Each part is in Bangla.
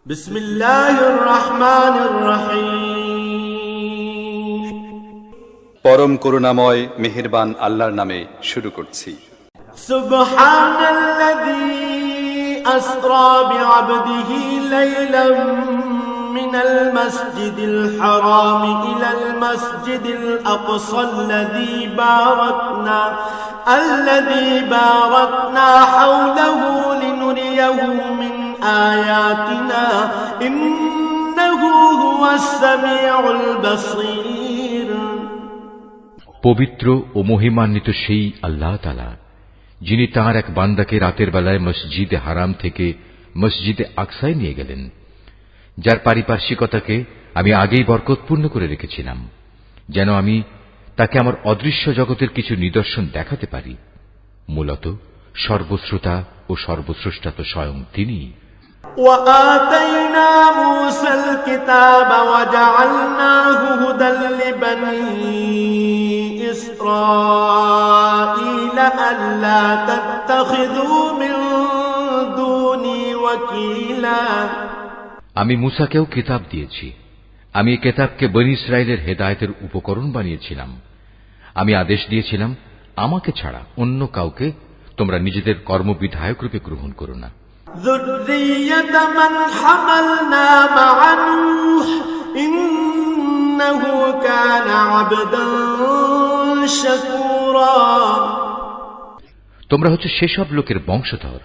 বিসমিল্লাহির রহমানির রহিম। পরম করুণাময় মেহেরবান আল্লাহর নামে শুরু করছি। সুবহানাল্লাযী আসরা বিআবদিহি লাইলাম মিনাল মাসজিদিল হারাম ইলাল মাসজিদিল আকসাল্লাযী বারাকনা হাওলাহু লিনুরিয়াহু মিন আয়াতিনা ইন্নাহু হুয়াস সামিউল বাসীর। পবিত্র ও মহিমান্বিত সেই আল্লাহ তাআলা, যিনি তাঁর এক বান্দাকে রাতের বেলায় মসজিদে হারাম থেকে মসজিদে আকসায় নিয়ে গেলেন, যার পারিপার্শ্বিকতাকে আমি আগেই বরকতপূর্ণ করে রেখেছিলাম, যেন আমি তাকে আমার অদৃশ্য জগতের কিছু নিদর্শন দেখাতে পারি। মূলত সর্বশ্রোতা ও সর্বস্রষ্টা তো স্বয়ং তিনি। وآتينا موسى الكتاب وجعلناه هدى لبني إسرائيل ألا تتخذوا من دوني وكيلا। আমি মূসাকেও কিতাব দিয়েছি। আমি এই কিতাবকে বনী ইসরায়েলের হেদায়েতের উপকরণ বানিয়েছিলাম। আমি আদেশ দিয়েছিলাম, আমাকে ছাড়া অন্য কাউকে তোমরা নিজেদের কর্মবিধায়ক রূপে গ্রহণ করো না। ذرية من حملنا مع نوح إنه كان عبدا شكورا। তোমরা হচ্ছে সেসব লোকের বংশধর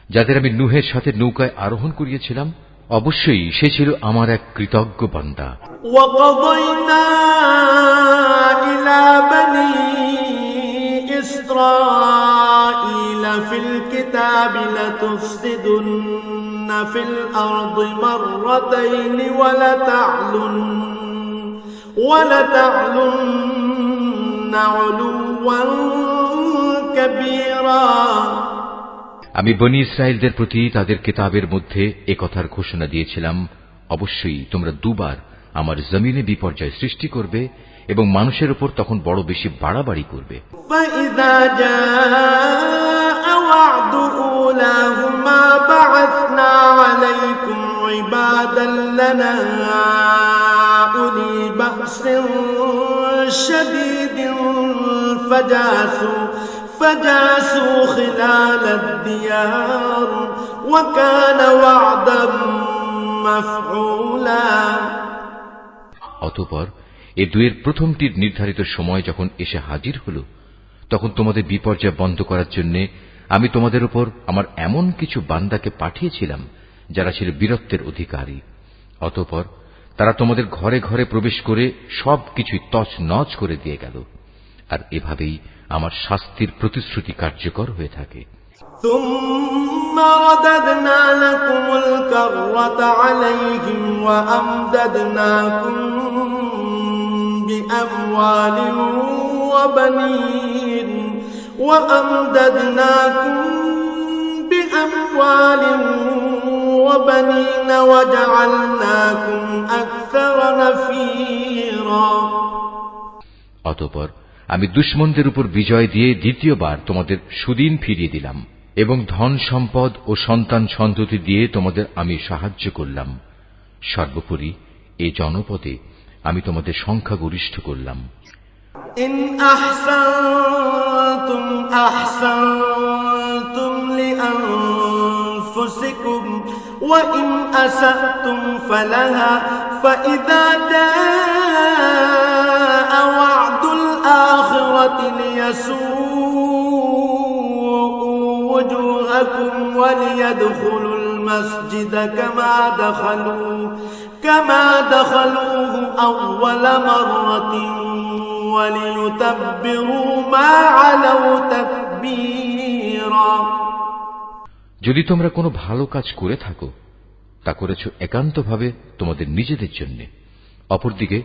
যাদের আমি নূহের সাথে নৌকায় আরোহণ করিয়েছিলাম। অবশ্যই সে ছিল আমার এক কৃতজ্ঞ বান্দা। وقضينا إلى بني إسرائيل في الكتاب لتفسدن في الأرض مرتين ولتعلن علوا كبيرا। আমি বনী ইসরায়েলদের প্রতি তাদের কিতাবের মধ্যে একথার ঘোষণা দিয়েছিলাম, অবশ্যই তোমরা দুবার আমার জমিনে বিপর্যয় সৃষ্টি করবে এবং মানুষের উপর তখন বড় বেশি বাড়াবাড়ি করবে। فإذا جاء وعد أولاهما بعثنا عليكم عبادا لنا أولي بأس شديد فجاسوا خلال الديار وكان وعدا مفعولا। অতঃপর এ দুয়ের প্রথমটির নির্ধারিত সময় যখন এসে হাজির হল, তখন তোমাদের বিপর্যয় বন্ধ করার জন্য আমি তোমাদের উপর আমার এমন কিছু বান্দাকে পাঠিয়েছিলাম যারা ছিল বীরত্বের অধিকারী। অতঃপর তারা তোমাদের ঘরে ঘরে প্রবেশ করে সবকিছুই তছনছ করে দিয়ে গেল। আর এভাবেই আমার শাস্তির প্রতিশ্রুতি কার্যকর হয়ে থাকে। ثم رددنا لكم الكرة عليهم وأمددناكم بأموال وبنين وجعلناكم أكثر نفيرا। অতঃপর আমি দুশমনদের উপর বিজয় দিয়ে দ্বিতীয়বার তোমাদের সুদিন ফিরিয়ে দিলাম এবং ধন সম্পদ ও সন্তান সন্ততি দিয়ে তোমাদের আমি সাহায্য করলাম। সর্বোপরি এ জনপদে আমি তোমাদের সংখ্যাগরিষ্ঠ করলাম। ইন আহসানতুম আহসানতুম লিআনফুসিকুম ওয়া ইন আসাতুম ফালাহা ফাইযা জাআ ওয়া'দুল আখিরাতি লিয়াসুউ وجوهكم وليدخلوا المسجد كما دخلوه أول مرة وليتبروا ما علوا تتبيرا। যদি তোমরা কোনো ভালো কাজ করে থাকো, তা করেছ একান্তভাবে তোমাদের নিজেদের জন্য। অপরদিকে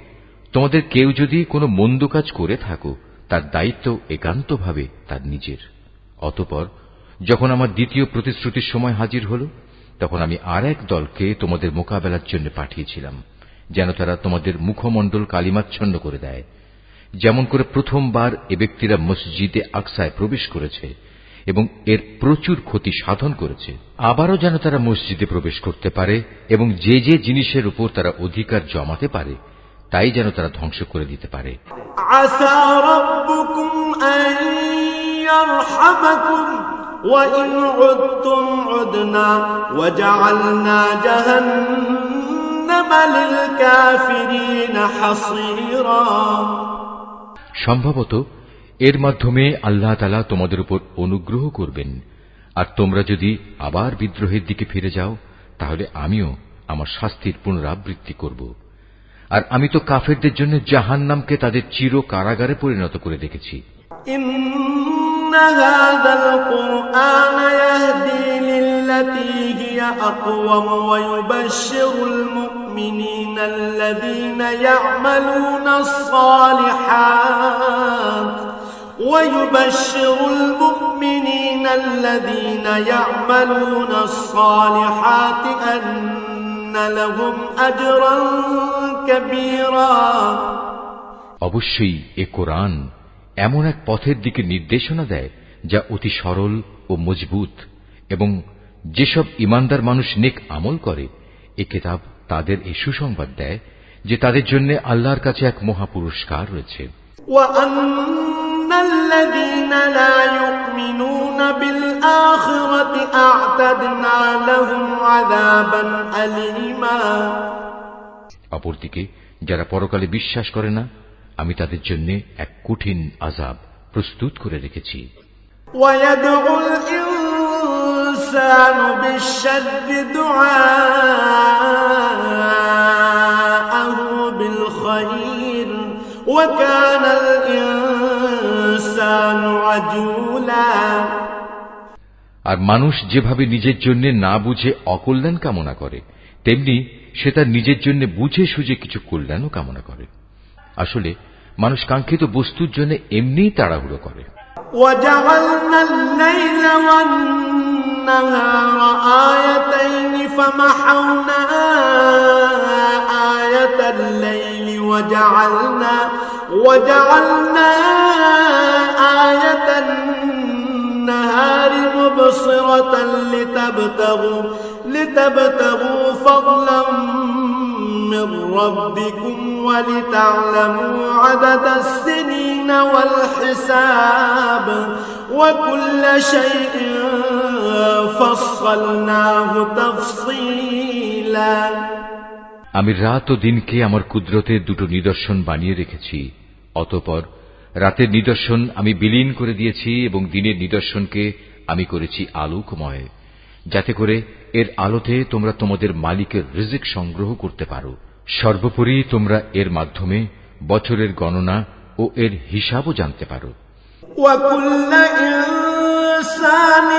তোমাদের কেউ যদি কোনো মন্দ কাজ করে থাকো, তার দায়িত্ব একান্তভাবে তার নিজের। অতঃপর যখন আমার দ্বিতীয় প্রতিশ্রুতির সময় হাজির হল, তখন আমি আর এক দলকে তোমাদের মোকাবেলার জন্য পাঠিয়েছিলাম, যেন তারা তোমাদের মুখমণ্ডল কালিমাচ্ছন্ন করে দেয়। যেমন করে প্রথমবার এ ব্যক্তিরা মসজিদে আকসায় প্রবেশ করেছে, এবং এর প্রচুর ক্ষতি সাধন করেছে। আবারও যেন তারা মসজিদে প্রবেশ করতে পারে এবং যে যে জিনিসের উপর তারা অধিকার জমাতে পারে তাই যেন তারা ধ্বংস করে দিতে পারে। আসা রাব্বুকুম আন ইয়ারহামাকুম ওয়া ইন উদতুম উদনা ওয়া জাআলনা জাহান্নামা লিল কাফিরিন হাসীরা। সম্ভবত এর মাধ্যমে আল্লাহ তাআলা তোমাদের উপর অনুগ্রহ করবেন, আর তোমরা যদি আবার বিদ্রোহের দিকে ফিরে যাও তাহলে আমিও আমার শাস্তির পুনরাবৃত্তি করব। আর আমি তো কাফেরদের জন্য জাহান্নামকে তাদের চির কারাগারে পরিণত করে রেখেছি। ইন্না হাযাল কুরআন ইয়াহদি লিল্লাতী হিয়া আকওয়াম ওয়া ইউবাশশিরুল মুমিনিনা আল্লাযীনা ইয়া'মালুনাস সালিহাত ويبشر المؤمنين الذين يعملون الصالحات أن لهم أجرا كبيرا। অবশ্যই এ কোরআন এমন এক পথের দিকে নির্দেশনা দেয় যা অতি সরল ও মজবুত, এবং যেসব ঈমানদার মানুষ নেক আমল করে এ কিতাব তাদের এই সুসংবাদ দেয় যে তাদের জন্য আল্লাহর কাছে এক মহা পুরস্কার রয়েছে। الذين لا يؤمنون بالآخرة أعتدنا لهم عذابا أليما। অপরদিকে যারা পরকালে বিশ্বাস করে না আমি তাদের জন্য এক কঠিন আযাব প্রস্তুত করে রেখেছি। ويدعو الإنسان بالشر دعاءه بالخير وكان الإنسان عجولا। আর মানুষ যেভাবে নিজের জন্য না বুঝে অকল্যাণ কামনা করে তেমনি সে তার নিজের জন্য বুঝে সুঝে কিছু কল্যাণও কামনা করে। আসলে মানুষ কাঙ্ক্ষিত বস্তুর জন্য এমনিই তাড়াহুড়ো করে। وجعلنا الليل والنهار آيتين فمحونا آية الليل وجعلنا آية النهار مبصرة لتبتغوا فضلا من ربكم ولتعلموا عدد السنين والحساب وكل شيء فصلناه تفصيلا। আমি রাত ও দিনকে আমার কুদরতের দুটো নিদর্শন বানিয়ে রেখেছি, অতঃপর রাতের নিদর্শন আমি বিলীন করে দিয়েছি এবং দিনের নিদর্শনকে আমি করেছি আলোকময়, যাতে করে এর আলোতে তোমরা তোমাদের মালিকের রিজিক সংগ্রহ করতে পারো। সর্বোপরি তোমরা এর মাধ্যমে বছরের গণনা ও এর হিসাবও জানতে পারো। وَكُلَّ إِنسَانٍ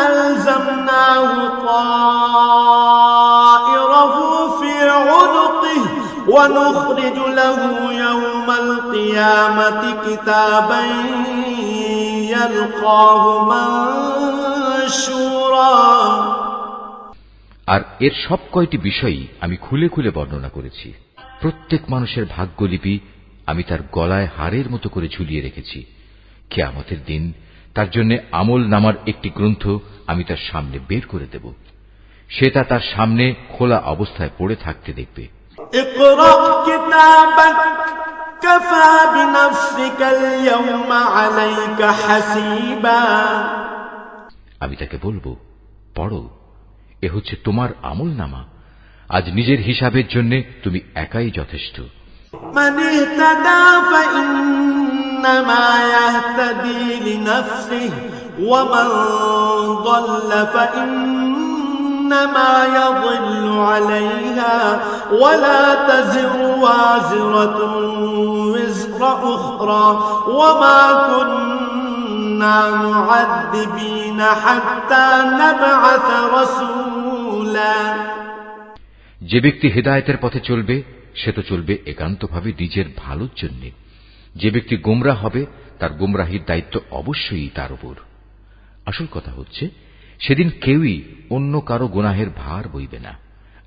أَلْزَمْنَاهُ طَائِرَهُ فِي عُنُقِهِ وَنُخْرِجُ لَهُ يَوْمَ الْقِيَامَةِ كِتَابًا يَلْقَاهُ مَنشُورًا। আর এর সব কয়টি বিষয়ই আমি খুলে খুলে বর্ণনা করেছি। প্রত্যেক মানুষের ভাগ্যলিপি আমি তার গলায় হারের মতো করে ঝুলিয়ে রেখেছি। কিয়ামতের দিন তার জন্য আমল নামার একটি গ্রন্থ আমি তার সামনে বের করে দেব। সে তা তার সামনে খোলা অবস্থায় পড়ে থাকতে দেখবে। اقرأ كتابك كفى بنفسك اليوم عليك حسيبا। আমি তাকে বলবো, পড়ো, এ হচ্ছে তোমার আমল নামা, আজ নিজের হিসাবের জন্য তুমি একাই যথেষ্ট। من اهتدى فإنما يهتدي لنفسه ومن ضل فإنما يضل عليها ولا تزر وازرة وزر أخرى وما كنا معذبين حتى نبعث رسولا। যে ব্যক্তি হেদায়েতের পথে চলবে সে তো চলবে একান্তভাবে নিজের ভালোর জন্য। যে ব্যক্তি গোমরাহ হবে তার গোমরাহির দায়িত্ব অবশ্যই তার উপর। আসল কথা হচ্ছে সেদিন কেউই অন্য কারো গুনাহের ভার বইবে না।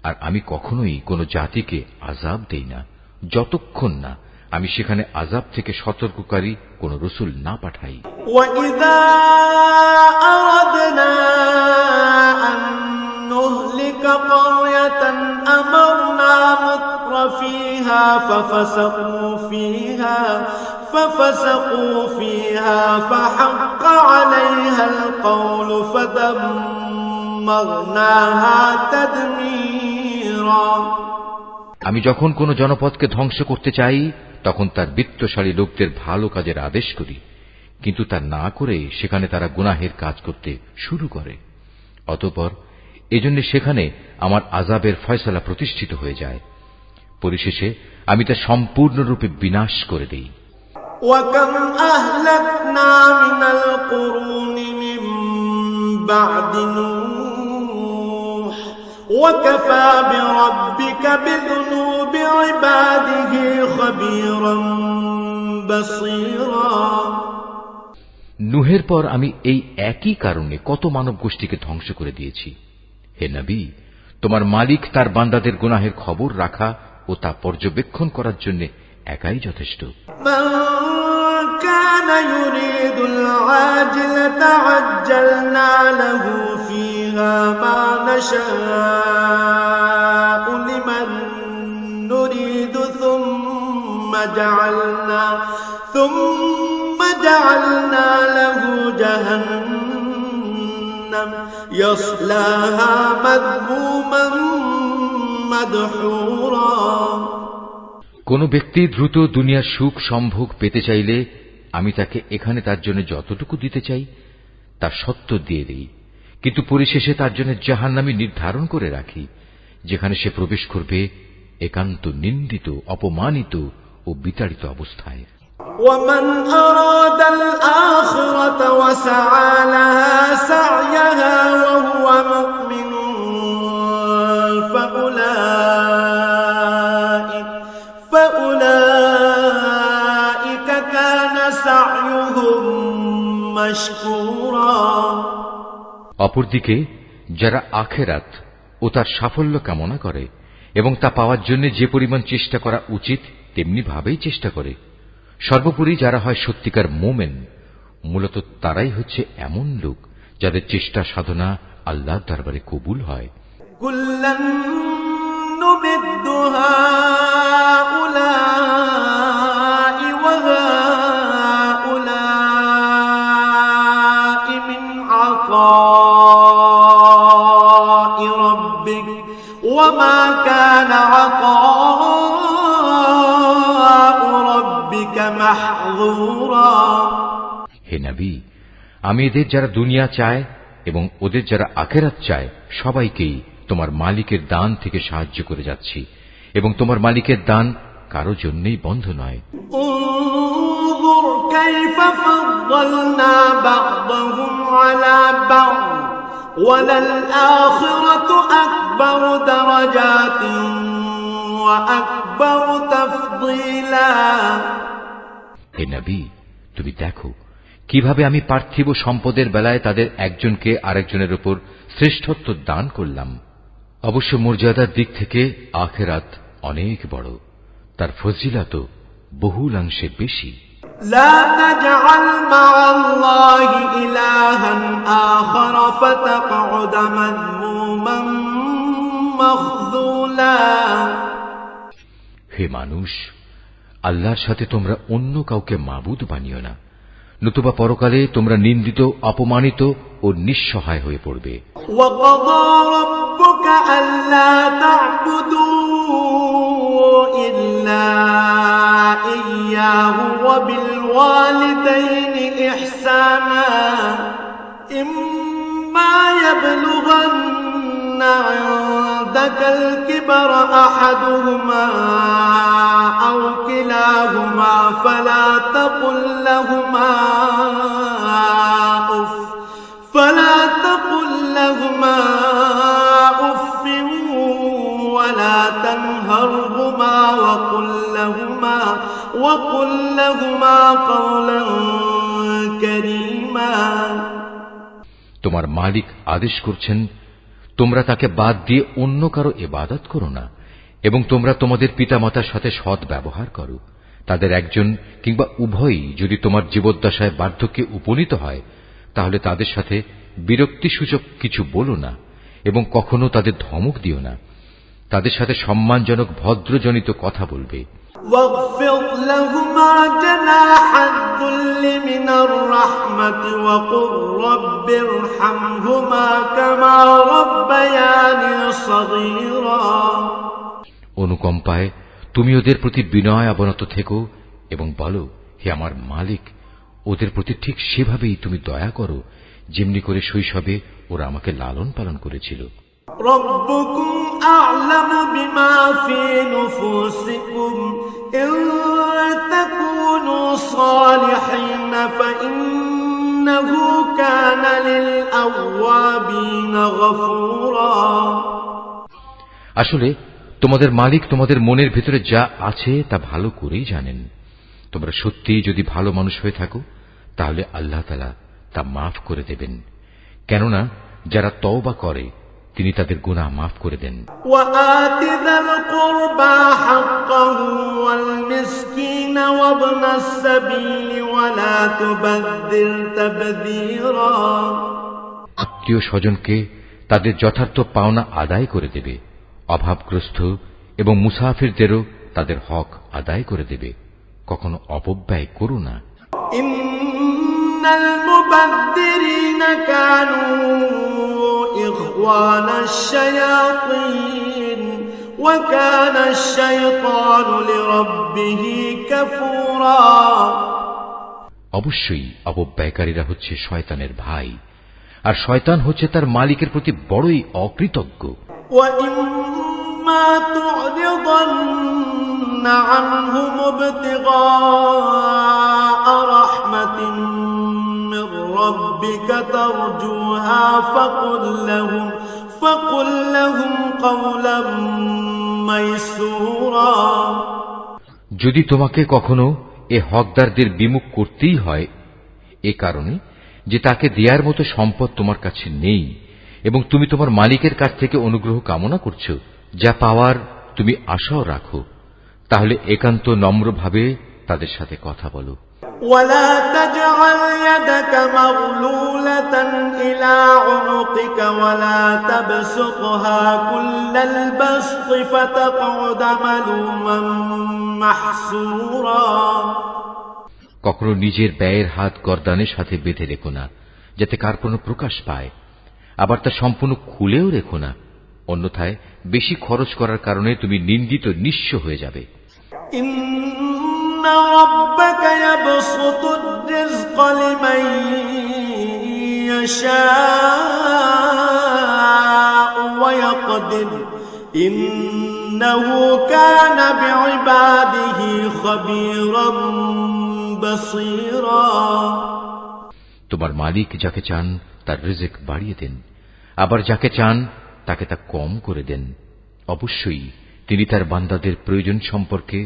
আর আমি কখনোই কোনো জাতিকে আযাব দেই না যতক্ষণ না আমি সেখানে আযাব থেকে সতর্ককারী কোন রাসূল না পাঠাই। وَإِذَا أَرَدْنَا أَن نُّهْلِكَ قَرْيَةً أَمَرْنَا مُتْرَفِيهَا فَفَسَقُوا فِيهَا فَحَقَّ عَلَيْهَا الْقَوْلُ فَدَمَّرْنَاهَا تَدْمِيرًا। আমি যখন কোন জনপদকে ধ্বংস করতে চাই তখন তার বিত্তশালী লোকদের ভালো কাজের আদেশ করি, কিন্তু তা না করে সেখানে তারা গুনাহের কাজ করতে শুরু করে। অতঃপর এজন্য সেখানে আমার আযাবের ফয়সালা প্রতিষ্ঠিত হয়ে যায়। পরিশেষে আমি তা সম্পূর্ণরূপে বিনাশ করে দেই। وَكَمْ أَهْلَكْنَا مِنَ الْقُرُونِ مِنْ بَعْدِ نُوحٍ وَكَفَى بِرَبِّكَ بِذُنُوبِ عِبَادِهِ خَبِيرًا بَصِيرًا। নূহের পর আমি এই একই কারণে কত মানব গোষ্ঠীকে ধ্বংস করে দিয়েছি। হে নবী, তোমার মালিক তার বান্দাদের গুনাহের খবর রাখা ও তা পর্যবেক্ষণ করার জন্য একাই যথেষ্ট। من كان يريد العاجلة عجلنا له فيها ما نشاء لمن نريد ثم جعلنا له جهنم يصلاها مذموما مدحورا। কোন ব্যক্তি দ্রুত দুনিয়ার সুখ সম্ভোগ পেতে চাইলে আমি তাকে এখানে তার জন্য যতটুকু দিতে চাই তা সত্য দিয়ে দেই, কিন্তু পরিশেষে তার জন্য জাহান্নামী নির্ধারণ করে রাখি, যেখানে সে প্রবেশ করবে একান্ত নিন্দিত, অপমানিত ও বিতাড়িত অবস্থায়। ومن أراد الآخرة وسعى لها سعيها وهو مؤمن فأولئك كان سعيهم مشكورا। অপরদিকে যারা আখিরাত ও তার সাফল্য কামনা করে এবং তা পাওয়ার জন্য যে পরিমাণ চেষ্টা করা উচিত তেমনি ভাবেই চেষ্টা করে, সর্বোপরি যারা হয় সত্যিকার মোমেন, মূলত তারাই হচ্ছে এমন লোক যাদের চেষ্টা সাধনা আল্লাহর দরবারে কবুল হয়। কুল্লান নুমিদ্দু হাউলাই ওয়া হাউলাই মিন আতাই রাব্বিক ওয়া মা কানা আতাউ রাব্বিকা মাহযুরা। হে নবী, আমি এদের যারা দুনিয়া চায় এবং ওদের যারা আখিরাত চায় সবাইকেই তোমার মালিকের দান থেকে সাহায্য করে যাচ্ছি, এবং তোমার মালিকের দান কারো জন্যই বন্ধ নয়। انظر كيف فضلنا بعضهم على بعض وللآخرة أكبر درجات وأكبر تفضيلا। হে নবী, তুমি দেখো কিভাবে আমি পার্থিব সম্পদের বেলায় তাদের একজনকে আরেকজনের উপর শ্রেষ্ঠত্ব দান করলাম। অবশ্য মর্যাদার দিক থেকে আখিরাত অনেক বড়, তার ফজিলত বহুলাংশে বেশি। لا تجعل مع الله إلها آخر فتقعد مذموما مخذولا। হে মানুষ, আল্লাহর সাথে তোমরা অন্য কাউকে মাবুদ বানিও না, নতুবা পরকালে তোমরা নিন্দিত, অপমানিত ও নিঃসহায় হয়ে পড়বে। وَقَضَى رَبُّكَ أَلَّا تَعْبُدُوا إِلَّا إِيَّاهُ وَبِالْوَالِدَيْنِ إِحْسَانًا إِمَّا يَبْلُغَنَّ عِندَكَ الْكِبَرَ أَحَدُهُمَا أَوْ كِلَاهُمَا فَلَا تَقُل لَّهُمَا أُفٍّ ولا تنهرهما وقل لهما قولا كريما। তোমার মালিক আদেশ করছেন, তোমরা তাকে বাদ দিয়ে অন্য কারো ইবাদত করো না, এবং তোমরা তোমাদের পিতামাতার সাথে সৎ ব্যবহার করো, তাদের একজন কিংবা উভয়ই যদি তোমার জীবদ্দশায় বার্ধক্যে উপনীত হয়, তাহলে তাদের সাথে বিরক্তিসূচক কিছু বলো না এবং কখনো তাদের ধমক দিও না। তাদের সাথে সম্মানজনক ভদ্রজনিত কথা বলবে। واخفض لهما جناح الذل من الرحمة وقل رب ارحمهما كما ربياني صغيرا। অনুকম্পায় তুমি ওদের প্রতি বিনয় অবনত থেকো এবং বলো, হে আমার মালিক, ওদের প্রতি ঠিক সেভাবেই তুমি দয়া করো যেমনি করে শৈশবে ওরা আমাকে লালন পালন করেছিল। ربكم أعلم بما في نفوسكم إن تكونوا صالحين فإنه كان للأوابين غفورا। আসলে তোমাদের মালিক তোমাদের মনের ভিতরে যা আছে তা ভালো করেই জানেন। তোমরা সত্যিই যদি ভালো মানুষ হয়ে থাকো তাহলে আল্লাহ তাআলা তা মাফ করে দেবেন, কেননা যারা তওবা করে তিনি তাদের গুনাহ মাফ করে দেন। وآت ذا القربى حقه والمسكين وابن السبيل ولا تبذر تبذيرا। আত্মীয় স্বজনকে তাদের যথার্থ পাওনা আদায় করে দেবে, অভাবগ্রস্ত এবং মুসাফিরদেরও তাদের হক আদায় করে দেবে, কখনো অপব্যয় করো না। ইন্নাল মুবাদদিরিনা কানু ইখওয়ানাশ শায়াতিন ওয়া কানাশ শাইতানু লিরাব্বিহি কাফুরা। অবশ্যই অপব্যয়কারীরা হচ্ছে শয়তানের ভাই, আর শয়তান হচ্ছে তার মালিকের প্রতি বড়ই অকৃতজ্ঞ। وَإِمَّا تُعْرِضَنَّ عَنْهُمُ ابْتِغَاءَ رَحْمَةٍ مِّن رَّبِّكَ تَرْجُوهَا فَقُل لَّهُمْ قَوْلًا مَّيْسُورًا। যদি তোমাকে কখনো এ হকদারদের বিমুখ করতেই হয়, এ কারণে যে তাকে দেয়ার মতো সম্পদ তোমার কাছে নেই এবং তুমি তোমার মালিকের কাছ থেকে অনুগ্রহ কামনা করছ, যা পাওয়ার তুমি আশাও রাখো, তাহলে একান্ত নম্রভাবে তাদের সাথে কথা বলো। ولا تجعل يدك مغلولة إلى عنقك ولا تبسطها كل البسط فتقعد ملوما محسورا। কখনো নিজের ব্যয়ের হাত গর্দানের সাথে বেঁধে রেখো না, যাতে কার কোনো প্রকাশ পায়, আবার তা সম্পূর্ণ খুলেও রেখো না, অন্যথায় বেশি খরচ করার কারণে তুমি নিন্দিত নিঃস্ব হয়ে যাবে। ইন্না রাব্বাকা ইয়াবসুতুর রিজকা লিমান ইয়াশাউ ওয়া ইয়াকদির ইন্নাহু কানা বিইবাদিহি খাবীরান বাসীরা। তোমার মালিক যাকে চান তার রিজিক বাড়িয়ে দেন, আবার যাকে চান তাকে তা কম করে দেন। অবশ্যই তিনি তার বান্দাদের প্রয়োজন সম্পর্কে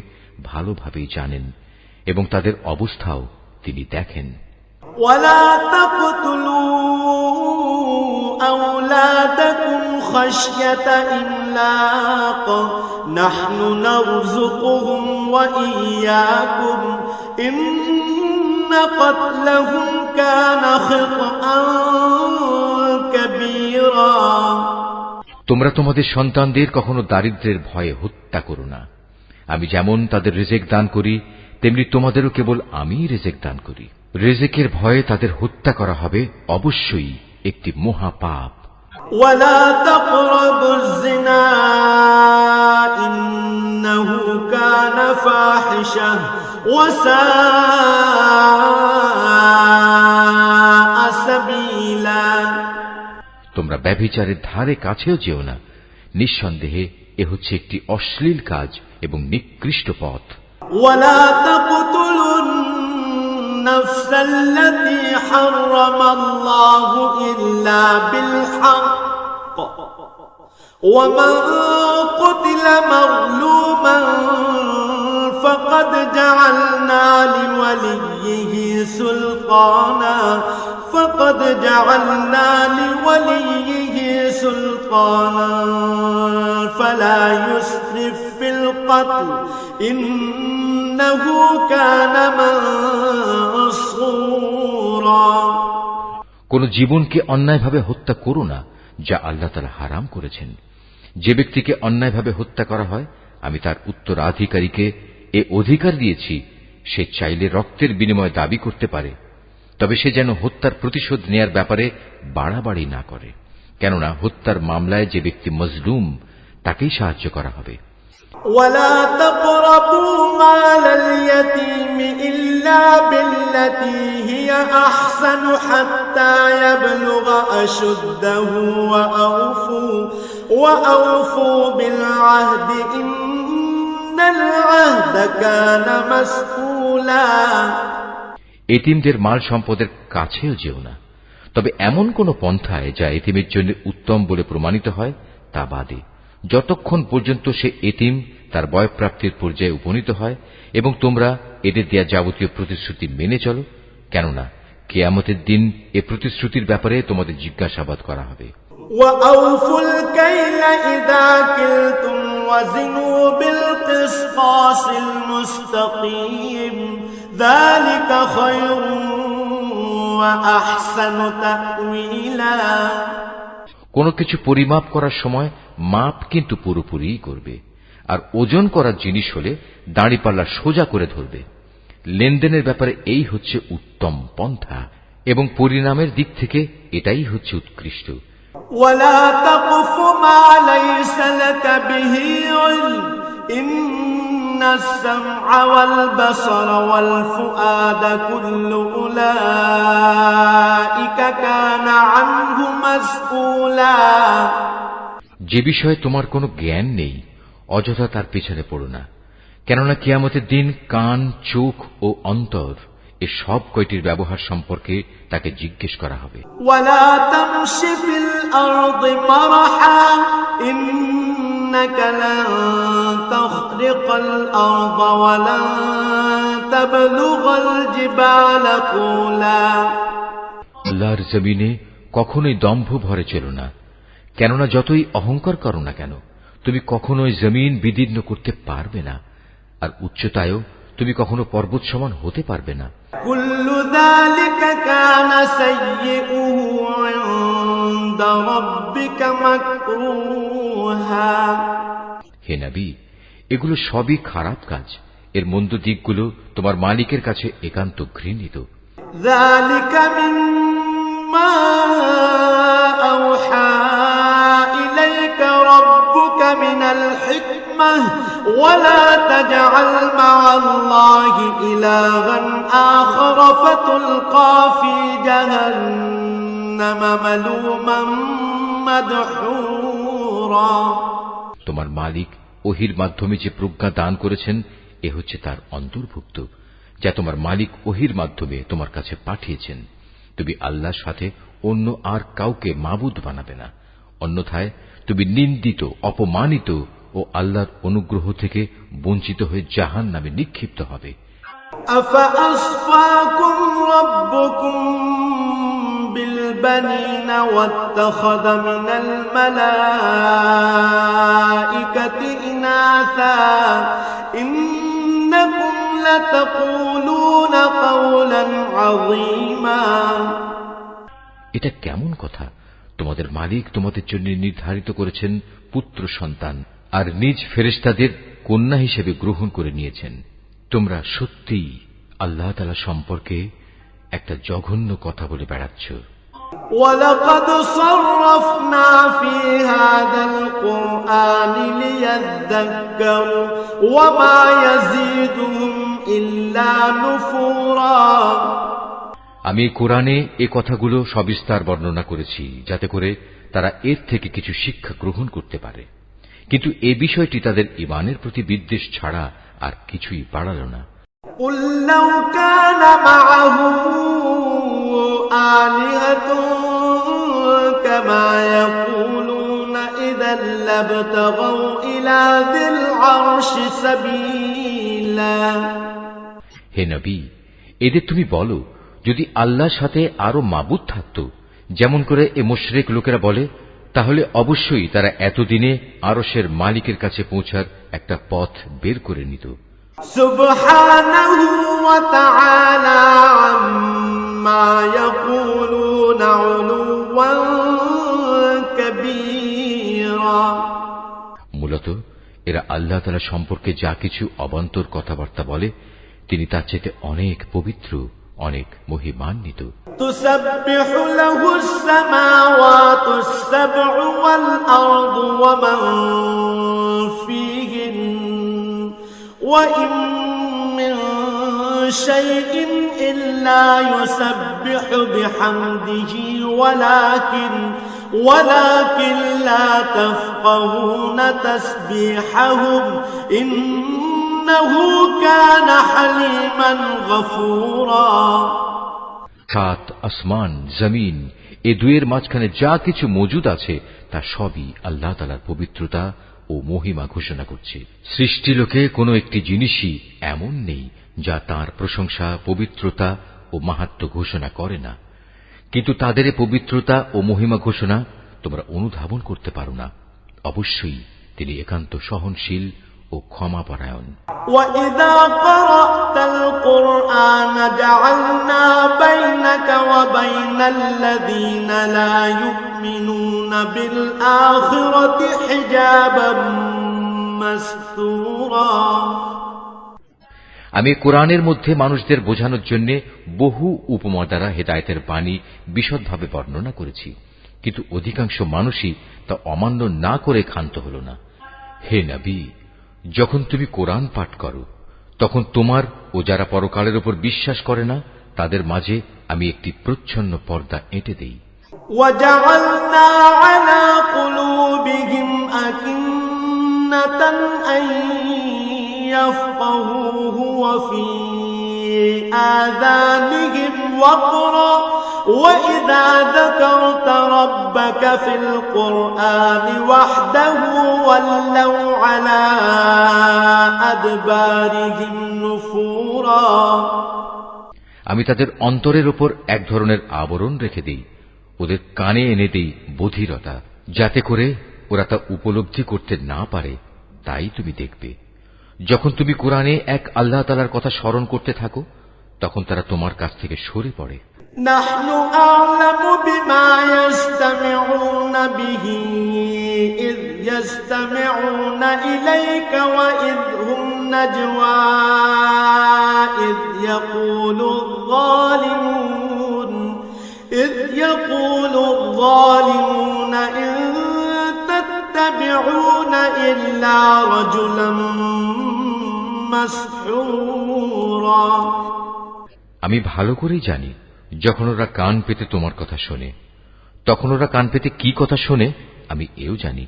ভালোভাবেই জানেন এবং তাদের অবস্থাও তিনি দেখেন। ওয়ালা তাকতুলু আওলাদাকুম খাশয়াতা ইমলাক নাহনু নারযুকুহুম ওয়া ইয়্যাকুম ইন্না ক্বাতলাহুম কানা খিতআন কাবীরা। তোমরা তোমাদের সন্তানদের কখনো দারিদ্র্যের ভয়ে হত্যা করো না। আমি যেমন তাদের রিজিক দান করি, তেমনি তোমাদেরও কেবল আমিই রিজিক দান করি। রিজিকের ভয়ে তাদের হত্যা করা হবে অবশ্যই একটি মহাপাপ। ওয়ালা তাকরাবুজ জিনা ইন্নাহু কানা ফাহিশা ওয়া সাআ সাবিলা। তোমরা ব্যভিচারের ধারে কাছেও যেও না, নিঃসন্দেহে এ হচ্ছে একটি অশ্লীল কাজ এবং নিকৃষ্ট পথ। ওয়ালা তাকতুলুন নাফসাল্লাতী হারামাল্লাহু ইল্লা বিল হক ওয়া মান কুতিলা মাযলুমান ফাকাদ জাআলনা লিওয়ালিয়্যিহি সুলতানা سلطانا فلا يسرف في القتل إنه كان منصورا। কোন জীবনকে অন্যায়ভাবে হত্যা করো না যা আল্লাহ তাআলা হারাম করেছেন। যে ব্যক্তিকে অন্যায়ভাবে হত্যা করা হয় আমি তার উত্তরাধিকারীকে এ অধিকার দিয়েছি, সে চাইলে রক্তের বিনিময়ে দাবি করতে পারে, তবে সে যেন হত্যার প্রতিশোধ নেয়ার ব্যাপারে বাড়াবাড়ি না করে, কেননা হত্যার মামলায় যে ব্যক্তি মজলুম তাকেই সাহায্য করা হবে। ولا تقربوا مال اليتيم إلا بالتي هي أحسن حتى يبلغ أشده وأوفوا بالعهد إن العهد كان مسؤولا। এতিমদের মাল সম্পদের কাছেও যেও না, তবে এমন কোন পন্থায় যা এতিমের জন্য উত্তম বলে প্রমাণিত হয় তা বাদে, যতক্ষণ পর্যন্ত সে এতিম তার বয়ঃপ্রাপ্তির পর্যায়ে উপনীত হয়, এবং তোমরা এদের দেয়া যাবতীয় প্রতিশ্রুতি মেনে চলো, কেননা কিয়ামতের দিন এ প্রতিশ্রুতির ব্যাপারে তোমাদের জিজ্ঞাসাবাদ করা হবে। وأوفوا الكيل إذا كلتم وزنوا بالقسطاس المستقيم ذلك خير وأحسن تأويلا। কোনো কিছু পরিমাপ করার সময় মাপ কিন্তু পুরোপুরি করবে, আর ওজন করার জিনিস হলে দাঁড়িপাল্লা সোজা করে ধরবে। লেনদেনের ব্যাপারে এই হচ্ছে উত্তম পন্থা, এবং পরিণামের দিক থেকে এটাই হচ্ছে উৎকৃষ্ট। ولا تقف ما ليس لك به علم إن السمع والبصر والفؤاد كل أولئك كان عنه مسؤولا। যে বিষয়ে তোমার কোনো জ্ঞান নেই অযথা তার পেছনে পড়ো না, কেননা কিয়ামতের দিন কান, চোখ ও অন্তর এ সব কয়টির ব্যবহার সম্পর্কে তাকে জিজ্ঞেস করা হবে। ولا تمش في الأرض مرحا إنك لن تخرق الأرض ولن تبلغ الجبال طولا। আল্লাহর জমিনে কখনোই দম্ভ ভরে চলো না, কেননা যতই অহংকার করো না কেন তুমি কখনোই জমিন বিদীর্ণ করতে পারবে না, আর উচ্চতায়ও তুমি কখনো পর্বত সমান হতে পারবে না। كل ذلك كان سيئه عند ربك مكروها। হে নবী, এগুলো সবই খারাপ কাজ, এর মন্দ দিকগুলো তোমার মালিকের কাছে একান্ত ঘৃণিত। ذلك مما أوحى إليك ربك من الحكمة ولا تجعل مع الله إلها آخر فتلقى في جهنم ملوما مدحورا। তোমার মালিক ওহির মাধ্যমে যে প্রজ্ঞা দান করেছেন এ হচ্ছে তার অন্তর্ভুক্ত, যা তোমার মালিক ওহির মাধ্যমে তোমার কাছে পাঠিয়েছেন। তুমি আল্লাহর সাথে অন্য আর কাউকে মাবুদ বানাবে না, অন্যথায় তুমি নিন্দিত, অপমানিত ও আল্লাহর অনুগ্রহ থেকে বঞ্চিত হয়ে জাহান্নামে নিক্ষিপ্ত হবে। أفأصفاكم ربكم بالبنين واتخذ من الملائكة إناثا إنكم لتقولون قولا عظيما। এটা কেমন কথা? তোমাদের মালিক তোমাদের জন্য নির্ধারিত করেছেন পুত্র সন্তান, আর নিজ ফেরেশতাদের কন্যা হিসেবে গ্রহণ করে নিয়েছেন। তোমরা সত্যিই আল্লাহ তাআলা সম্পর্কে একটা জঘন্য কথা বলে বেড়াচ্ছ। وَلَقَدْ صَرَّفْنَا فِي هَذَا الْقُرْآنِ لِيَذَّكَّرُوا وَمَا يَزِيدُهُمْ إِلَّا نُفُورًا। আমি কোরআনে এ কথাগুলো সবিস্তার বর্ণনা করেছি যাতে করে তারা এর থেকে কিছু শিক্ষা গ্রহণ করতে পারে, কিন্তু এ বিষয়টি তাদের ঈমানের প্রতি বিদ্বেষ ছাড়া আর কিছুই বাড়াল না। قُل لَّوْ كَانَ مَعَهُ آلِهَةٌ كَمَا يَقُولُونَ إِذًا لَّابْتَغَوْا إِلَىٰ ذِي الْعَرْشِ سَبِيلًا। হে নবী, এদের তুমি বলো, যদি আল্লাহর সাথে আরো মাবুদ থাকত, যেমন করে এ মুশরিক লোকেরা বলে, তাহলে অবশ্যই তারা এতদিনে আরশের মালিকের কাছে পৌঁছার একটা পথ বের করে নিত। সুবহানাহু ওয়া তাআলা আম্মা ইয়াকুলুন উলুওয়ান কাবীরা। মূলত এরা আল্লাহ তাআলা সম্পর্কে যা কিছু অবান্তর কথাবার্তা বলে তিনি তার চেয়ে অনেক পবিত্র, অনেক মহিমান্বিত। তুসাব্বিহু লাহুস সামাওয়াতুস সাব'উ ওয়াল আরদু ওয়া মান ফীহিন ওয়া ইন মিন শাইইন ইল্লা ইউসাব্বিহু বিহামদিহি ওয়ালাকিন লা তাফকাহুনা তাসবিহাহুম ইন্নাহু কানা হালিমান গফুরা। সাত আসমান, জমিন, এ দুয়ের মাঝখানে যা কিছু মজুদ আছে তা সবই আল্লাহ তাআলার পবিত্রতা ও মহিমা ঘোষণা করছে। সৃষ্টিলোকে কোনো একটি জিনিসই এমন নেই যা তার প্রশংসা, পবিত্রতা ও মাহাত্ম্য ঘোষণা করে না, কিন্তু তাদের পবিত্রতা ও মহিমা ঘোষণা তোমরা অনুধাবন করতে পারো না। অবশ্যই তিনি একান্ত সহনশীল ও ক্ষমাপরায়ণ। وَإِذَا قَرَأْتَ الْقُرْآنَ جَعَلْنَا بَيْنَكَ وَبَيْنَ الَّذِينَ لَا يُؤْمِنُونَ بِالْآخِرَةِ حِجَابًا مَسْتُورًا। আমি কোরআনের মধ্যে মানুষদের বোঝানোর জন্য বহু উপমা দ্বারা হেদায়েতের বাণী বিশদভাবে বর্ণনা করেছি, কিন্তু অধিকাংশ মানুষই তা অমান্য না করে ক্ষান্ত হল না। হে নবী, যখন তুমি কোরআন পাঠ করো তখন তোমার ও যারা পরকালের উপর বিশ্বাস করে না তাদের মাঝে আমি একটি প্রচ্ছন্ন পর্দা এঁটে দেই। وَجَعَلْنَا عَلَى قُلُوبِهِمْ أَكِنَّةً أَن يَفْقَهُوهُ وَفِي آذَانِهِمْ وَقْرًا وَإِذَا ذَكَرْتَ رَبَّكَ فِي الْقُرْآنِ وَحْدَهُ وَلَّوْا عَلَى أَدْبَارِهِمْ نُفُورًا। আমি তাদের অন্তরের উপর এক ধরনের আবরণ রেখে দেই, ওদের কানে এনে দেই বধিরতা, যাতে করে ওরা তা উপলব্ধি করতে না পারে। তাই তুমি দেখবে যখন তুমি কোরআনে এক আল্লাহ তাআলার কথা স্মরণ করতে থাকো তখন তারা তোমার কাছ থেকে সরে পড়ে। نحن أعلم بما يستمعون به إذ يستمعون إليك وإذ هم نجوى إذ يقول الظالمون إن تتبعون إلا رجلا مسحورا। আমি ভালো করেই জানি যখন ওরা কান পেতে তোমার কথা শোনে তখন ওরা কান পেতে কি কথা শোনে আমি এও জানি।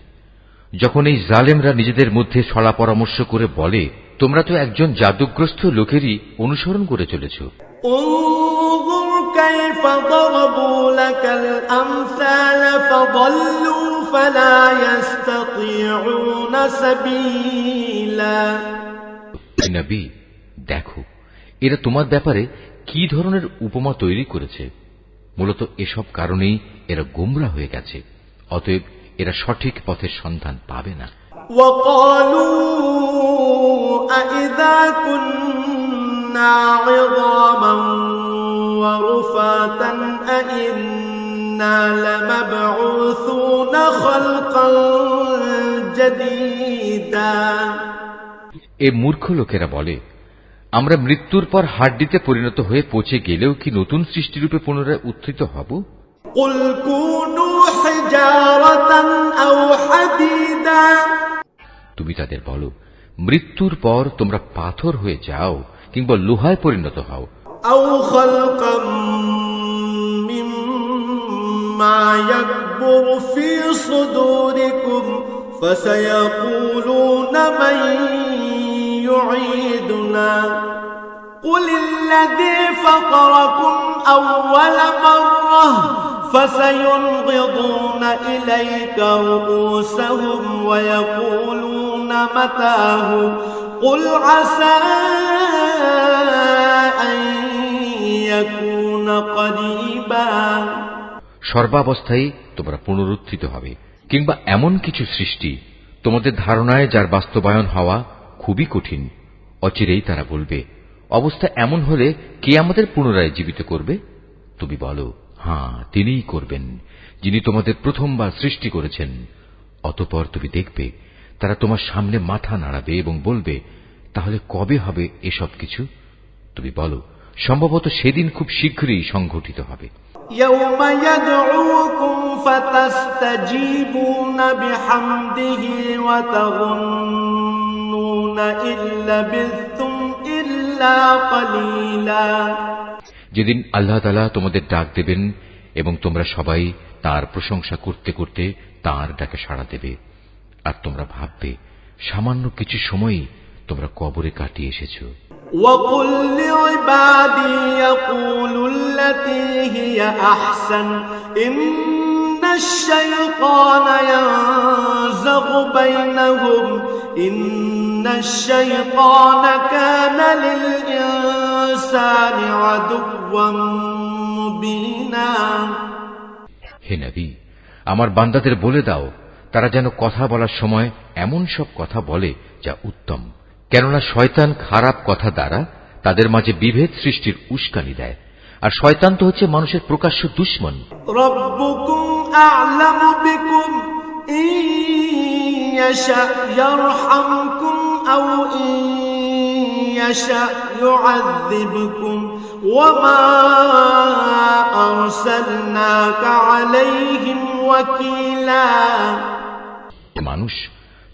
যখন এই জালেমরা নিজেদের মধ্যে ছড়া পরামর্শ করে বলে তোমরা তো একজন জাদুগ্রস্ত লোকেরই অনুসরণ করে চলেছ। انظر كيف ضربوا لك الأمثال فضلوا فلا يستطيعون سبيلا। নবী, দেখো এরা তোমার ব্যাপারে কি ধরনের উপমা তৈরি করেছে। মূলত এসব কারণেই এরা গোমরাহ হয়ে গেছে, অতএব এরা সঠিক পথের সন্ধান পাবে না। وقالوا أإذا كنا عظاما ورفاتا أإنا لمبعوثون خلقا جديدا। এ মূর্খ লোকেরা বলে আমরা মৃত্যুর পর হাড্ডিতে পরিণত হয়ে পচে গেলেও কি নতুন সৃষ্টিরূপে পুনরায় উত্থিত হব? قل كونوا حجارة أو حديدا। তুমি তাদের বলো মৃত্যুর পর তোমরা পাথর হয়ে যাও কিংবা লোহায় পরিণত হও। أو خلقا مما يكبر في صدوركم فسيقولون من يعيدنا قل الذي فطركم أول مرة فسينغضون إليك رؤوسهم ويقولون متاه قل عسى أن يكون قريبا। সর্বাবস্থায় তোমরা পুনরুত্থিত হবে, কিংবা এমন কিছু সৃষ্টি তোমাদের ধারণায় যার বাস্তবায়ন হওয়া খুবই কঠিন, অচিরেই তারা বলবে, অবস্থা এমন হলে কে আমাদের পুনরায় জীবিত করবে? তুমি বলো, হ্যাঁ, তিনিই করবেন, যিনি তোমাদের প্রথমবার সৃষ্টি করেছেন। অতঃপর তুমি দেখবে তারা তোমার সামনে মাথা নাড়াবে এবং বলবে, তাহলে কবে হবে এসব কিছু? তুমি বলো, সম্ভবত সেদিন খুব শীঘ্রই সংঘটিত হবে। يوم يدعوكم فتستجيبون بحمده وتظنون إن لبثتم إلا قليلا। যেদিন আল্লাহ তাআলা তোমাদের ডাক দেবেন এবং তোমরা সবাই তার প্রশংসা করতে করতে তার ডাকে সাড়া দেবে, আর তোমরা ভাববে সামান্য কিছু সময়ই তোমরা কবরে কাটিয়ে এসেছো। وَقُلْ لِعِبَادِي يَقُولُوا الَّتِي هِيَ أَحْسَنُ إِنَّ الشَّيْطَانَ يَنزَغُ بَيْنَهُمْ إِنَّ الشَّيْطَانَ كَانَ لِلْإِنسَانِ عَدُوًّا مُبِينًا। হে নবী, আমার বান্দাদের বলে দাও তারা যেন কথা বলার সময় এমন সব কথা বলে যা উত্তম, কেননা শয়তান খারাপ কথা দ্বারা তাদের মাঝে বিভেদ সৃষ্টির উস্কানি দেয়, আর শয়তান তো হচ্ছে মানুষের প্রকাশ্য দুশমন। রব্বুকুম আ'লামু বিকুম ইন ইয়াশা ইয়ারহামকুম আও ইন ইয়াশা ইউআযযিবকুম ওয়া মা আরসালনাকা আলাইহিম ওয়াকিলা। মানুষ,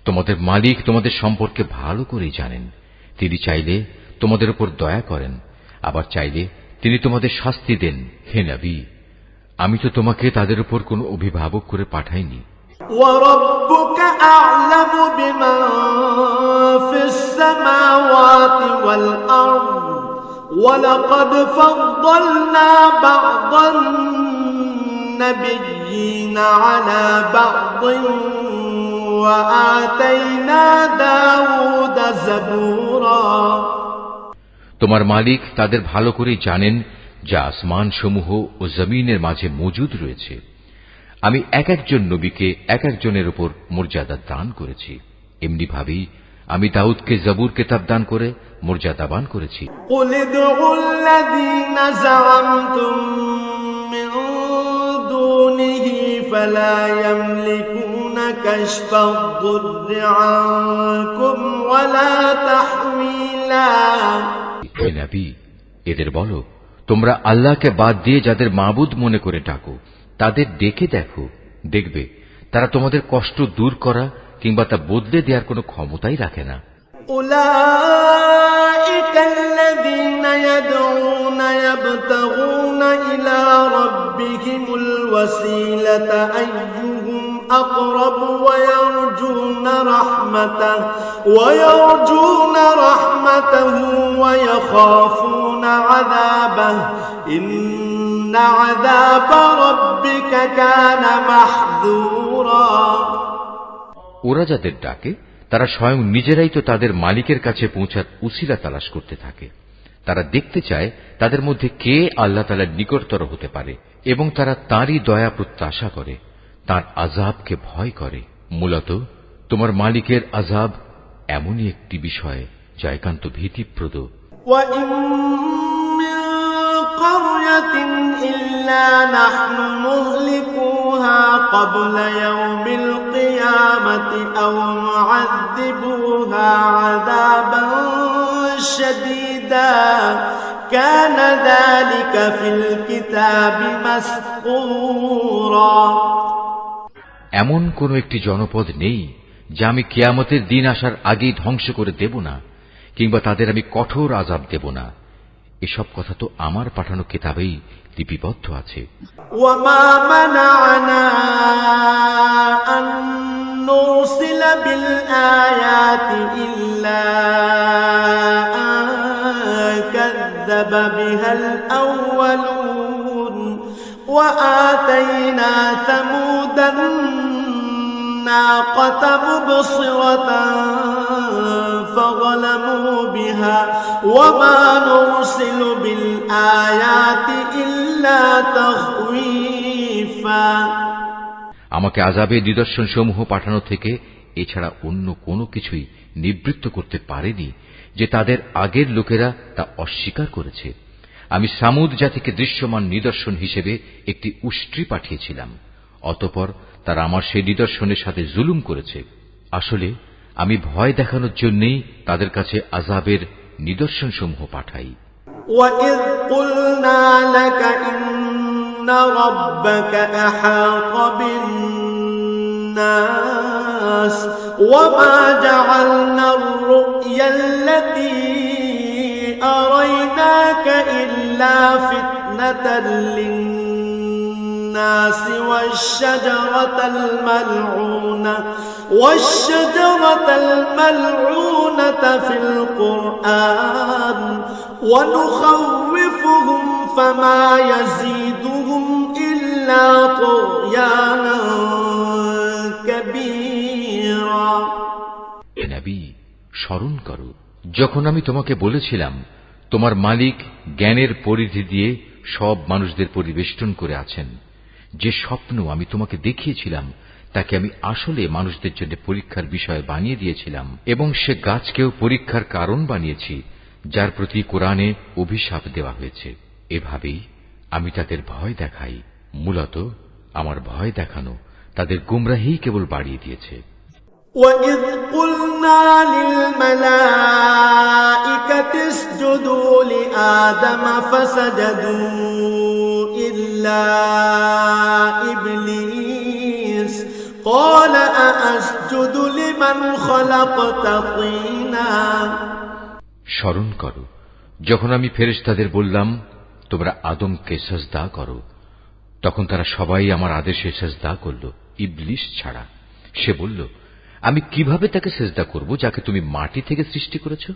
তোমাদের মালিক তোমাদের সম্পর্কে ভালো করেই জানেন। তিনি চাইলে তোমাদের উপর দয়া করেন, আবার চাইলে তিনি তোমাদের শাস্তি দেন। হে নবী, আমি তো তোমাকে তাদের উপর কোনো অভিভাবক করে পাঠাইনি। وَرَبُّكَ أَعْلَمُ بِمَنْ فِي السَّمَاوَاتِ وَالْأَرْضِ وَلَقَدْ فَضَّلْنَا بَعْضَ النَّبِيِّينَ عَلَى بَعْضٍ وَآتَيْنَا دَاوُودَ زَبُورًا। তোমার মালিক তাদের ভালো করেই জানেন যা আসমান সমূহ ও জমিনের মাঝে মজুদ রয়েছে। আমি এক একজন নবীকে এক একজনের উপর মর্যাদা দান করেছি, এমনি ভাবেই আমি দাউদকে জবুর কিতাব দান করে মর্যাদাবান করেছি। قُلِ ادْعُوا الَّذِينَ زَعَمْتُم مِّن دُونِهِ فَلَا يَمْلِكُونَ كَشْفَ الضُّرِّ عَنكُمْ وَلَا تَحْوِيلًا। হে নবী, এদের বলো, তোমরা আল্লাহকে বাদ দিয়ে যাদের মাবুদ মনে করে ডাকো তাদের ডেকে দেখো, দেখবে তারা তোমাদের কষ্ট দূর করা কিংবা তা বদলে দেওয়ার কোনো ক্ষমতাই রাখে না। أولئك الذين يدعون يبتغون إلى ربهم الوسيلة أيهم أقرب ويرجون رحمته ويخافون عذابه إن عذاب ربك كان محذورا। ওরা যাদের ডাকে তারা স্বয়ং নিজেরাই তো তাদের মালিকের কাছে পৌঁছার উসিলা তালাশ করতে থাকে। তারা দেখতে চায় তাদের মধ্যে কে আল্লাহ তাআলার নিকটতর হতে পারে এবং তারা তাঁরই দয়া প্রত্যাশা করে, তাঁর আযাবকে ভয় করে। মূলত তোমার মালিকের আযাব এমনই একটি বিষয় যা একান্ত ভীতিপ্রদ। وَإِن مِّن قَرْيَةٍ إِلَّا نَحْنُ مُهْلِكُوهَا قَبْلَ يَوْمِ الْقِيَامَةِ أَوْ نُعَذِّبُوهَا عَذَابًا شَدِيدًا كَانَ ذَلِكَ فِي الْكِتَابِ مَسْطُورًا। এমন কোন একটি জনপদ নেই যা আমি কিয়ামতের দিন আসার আগেই ধ্বংস করে দেব না, কিংবা তাদের আমি কঠোর আযাব দেব না। এসব কথা তো আমার পাঠানো কিতাবেই লিপিবদ্ধ আছে। ওয়ামা মানা'না আন নুরসিলা বিল আয়াতি ইল্লা আন কাযযাবা বিহাল আউয়ালুন ওয়া আতাইনা সামুদান الناقة مبصرة فظلموا بها وما نرسل بالآيات إلا تخويفا। আমাকে আযাবের নিদর্শন সমূহ পাঠানো থেকে এছাড়া অন্য কোনো কিছুই নিবৃত্ত করতে পারেনি যে তাদের আগের লোকেরা তা অস্বীকার করেছে। আমি সামুদ জাতিকে দৃশ্যমান নিদর্শন হিসেবে একটি উষ্ট্রি পাঠিয়েছিলাম, অতঃপর তারা আমার সেই নিদর্শনের সাথে জুলুম করেছে। আসলে আমি ভয় দেখানোর জন্যই তাদের কাছে আযাবের নিদর্শন সমূহ পাঠাই। وَإِذْ قُلْنَا لَكَ إِنَّ رَبَّكَ أَحَاطَ بِالنَّاسِ وَمَا جَعَلْنَا الرُّؤْيَا الَّتِي أَرَيْنَاكَ إِلَّا فِتْنَةً لِلنَّاسِ والشجرة الملعونة في القرآن ونخوفهم فما يزيدهم إلا طغيانا كبيرا। হে নবী, স্মরণ করো যখন আমি তোমাকে বলেছিলাম তোমার মালিক জ্ঞানের পরিধি দিয়ে সব মানুষদের পরিবেষ্টন করে আছেন। যে স্বপ্ন আমি তোমাকে দেখিয়েছিলাম তাকে আমি আসলে মানুষদের জন্য পরীক্ষার বিষয় বানিয়ে দিয়েছিলাম, এবং সে গাছকেও পরীক্ষার কারণ বানিয়েছি যার প্রতি কোরআনে অভিশাপ দেওয়া হয়েছে। এভাবেই আমি তাদের ভয় দেখাই। মূলত আমার ভয় দেখানো তাদের গুমরাহি কেবল বাড়িয়ে দিয়েছে। وَإِذْ قُلْنَا لِلْمَلَائِكَةِ اسْجُدُوا لِآدَمَ فَسَجَدُوا إِلَّا إِبْلِيسَ قَالَ أَأَسْجُدُ لِمَنْ خَلَقْتَ طِينًا। স্মরণ করো যখন আমি ফেরেশতাদের বললাম তোমরা আদমকে সিজদা করো, তখন তারা সবাই আমার আদেশে সিজদা করল, ইবলিস ছাড়া। সে বলল, আমি কিভাবে তাকে সিজদা করব যাকে তুমি মাটি থেকে সৃষ্টি করেছো?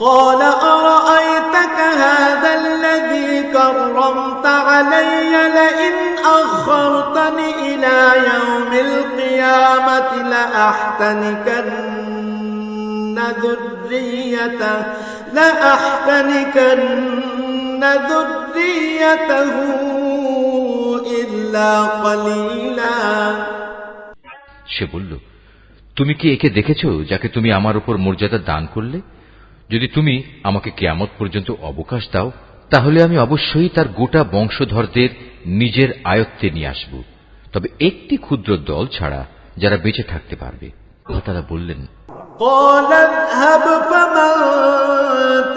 قال أرأيتك هذا الذي كرمت علي لئن أخرتني إلى يوم القيامة لأحتنكن ذريته إلا قليلا। সে বলল, তুমি কি একে দেখেছো যাকে তুমি আমার উপর মর্যাদা দান করলে? যদি তুমি আমাকে কিয়ামত পর্যন্ত অবকাশ দাও তাহলে আমি অবশ্যই তার গোটা বংশধরদের নিজের আয়ত্তে নিয়ে আসব, তবে একটি ক্ষুদ্র দল ছাড়া যারা বেঁচে থাকতে পারবে। তারা বললেন, قال اذهب فمن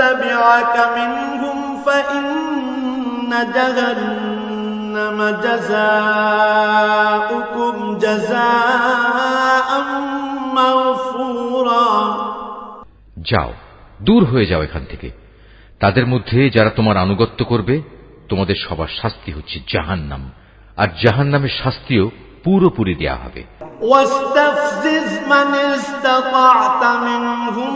تبعك منهم فإن جهنم جزاؤكم جزاء مغفورا। যাও, দূর হয়ে যাও এখান থেকে। তাদের মধ্যে যারা তোমার আনুগত্য করবে তোমাদের সবার শাস্তি হচ্ছে জাহান্নাম, আর জাহান্নামের শাস্তিও পুরোপুরি দেয়া হবে। واستفزز من استطعت منهم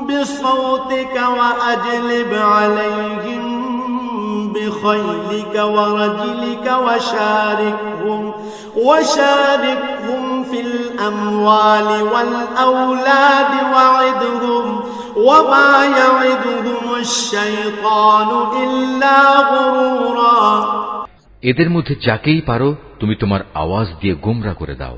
بصوتك وأجلب عليهم بخيلك ورجلك وشاركهم في الأموال والأولاد وعدهم وما يعدهم الشيطان إلا غرورا। এদের মধ্যে যাকেই পারো তুমি তোমার আওয়াজ দিয়ে গোমরা করে দাও।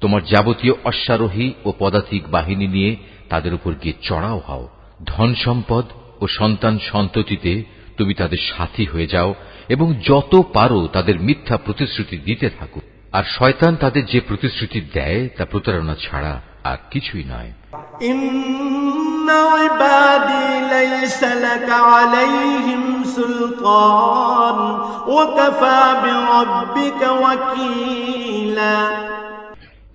তোমার যাবতীয় অশ্বারোহী ও পদাতিক বাহিনী নিয়ে তাদের উপর গিয়ে চড়াও হও। ধন সম্পদ ও সন্তান সন্ততিতে তুমি তাদের সাথী হয়ে যাও এবং যত পারো তাদের মিথ্যা প্রতিশ্রুতি দিতে থাকো। আর শয়তান তাদের যে প্রতিশ্রুতি দেয় তা প্রতারণা ছাড়া আর কিছুই নয়। ইন্না ইবাদি লাইসা লাকা আলাইহিম সুলতান ওয়া কাফা বিরাব্বিকা ওয়াকিলা।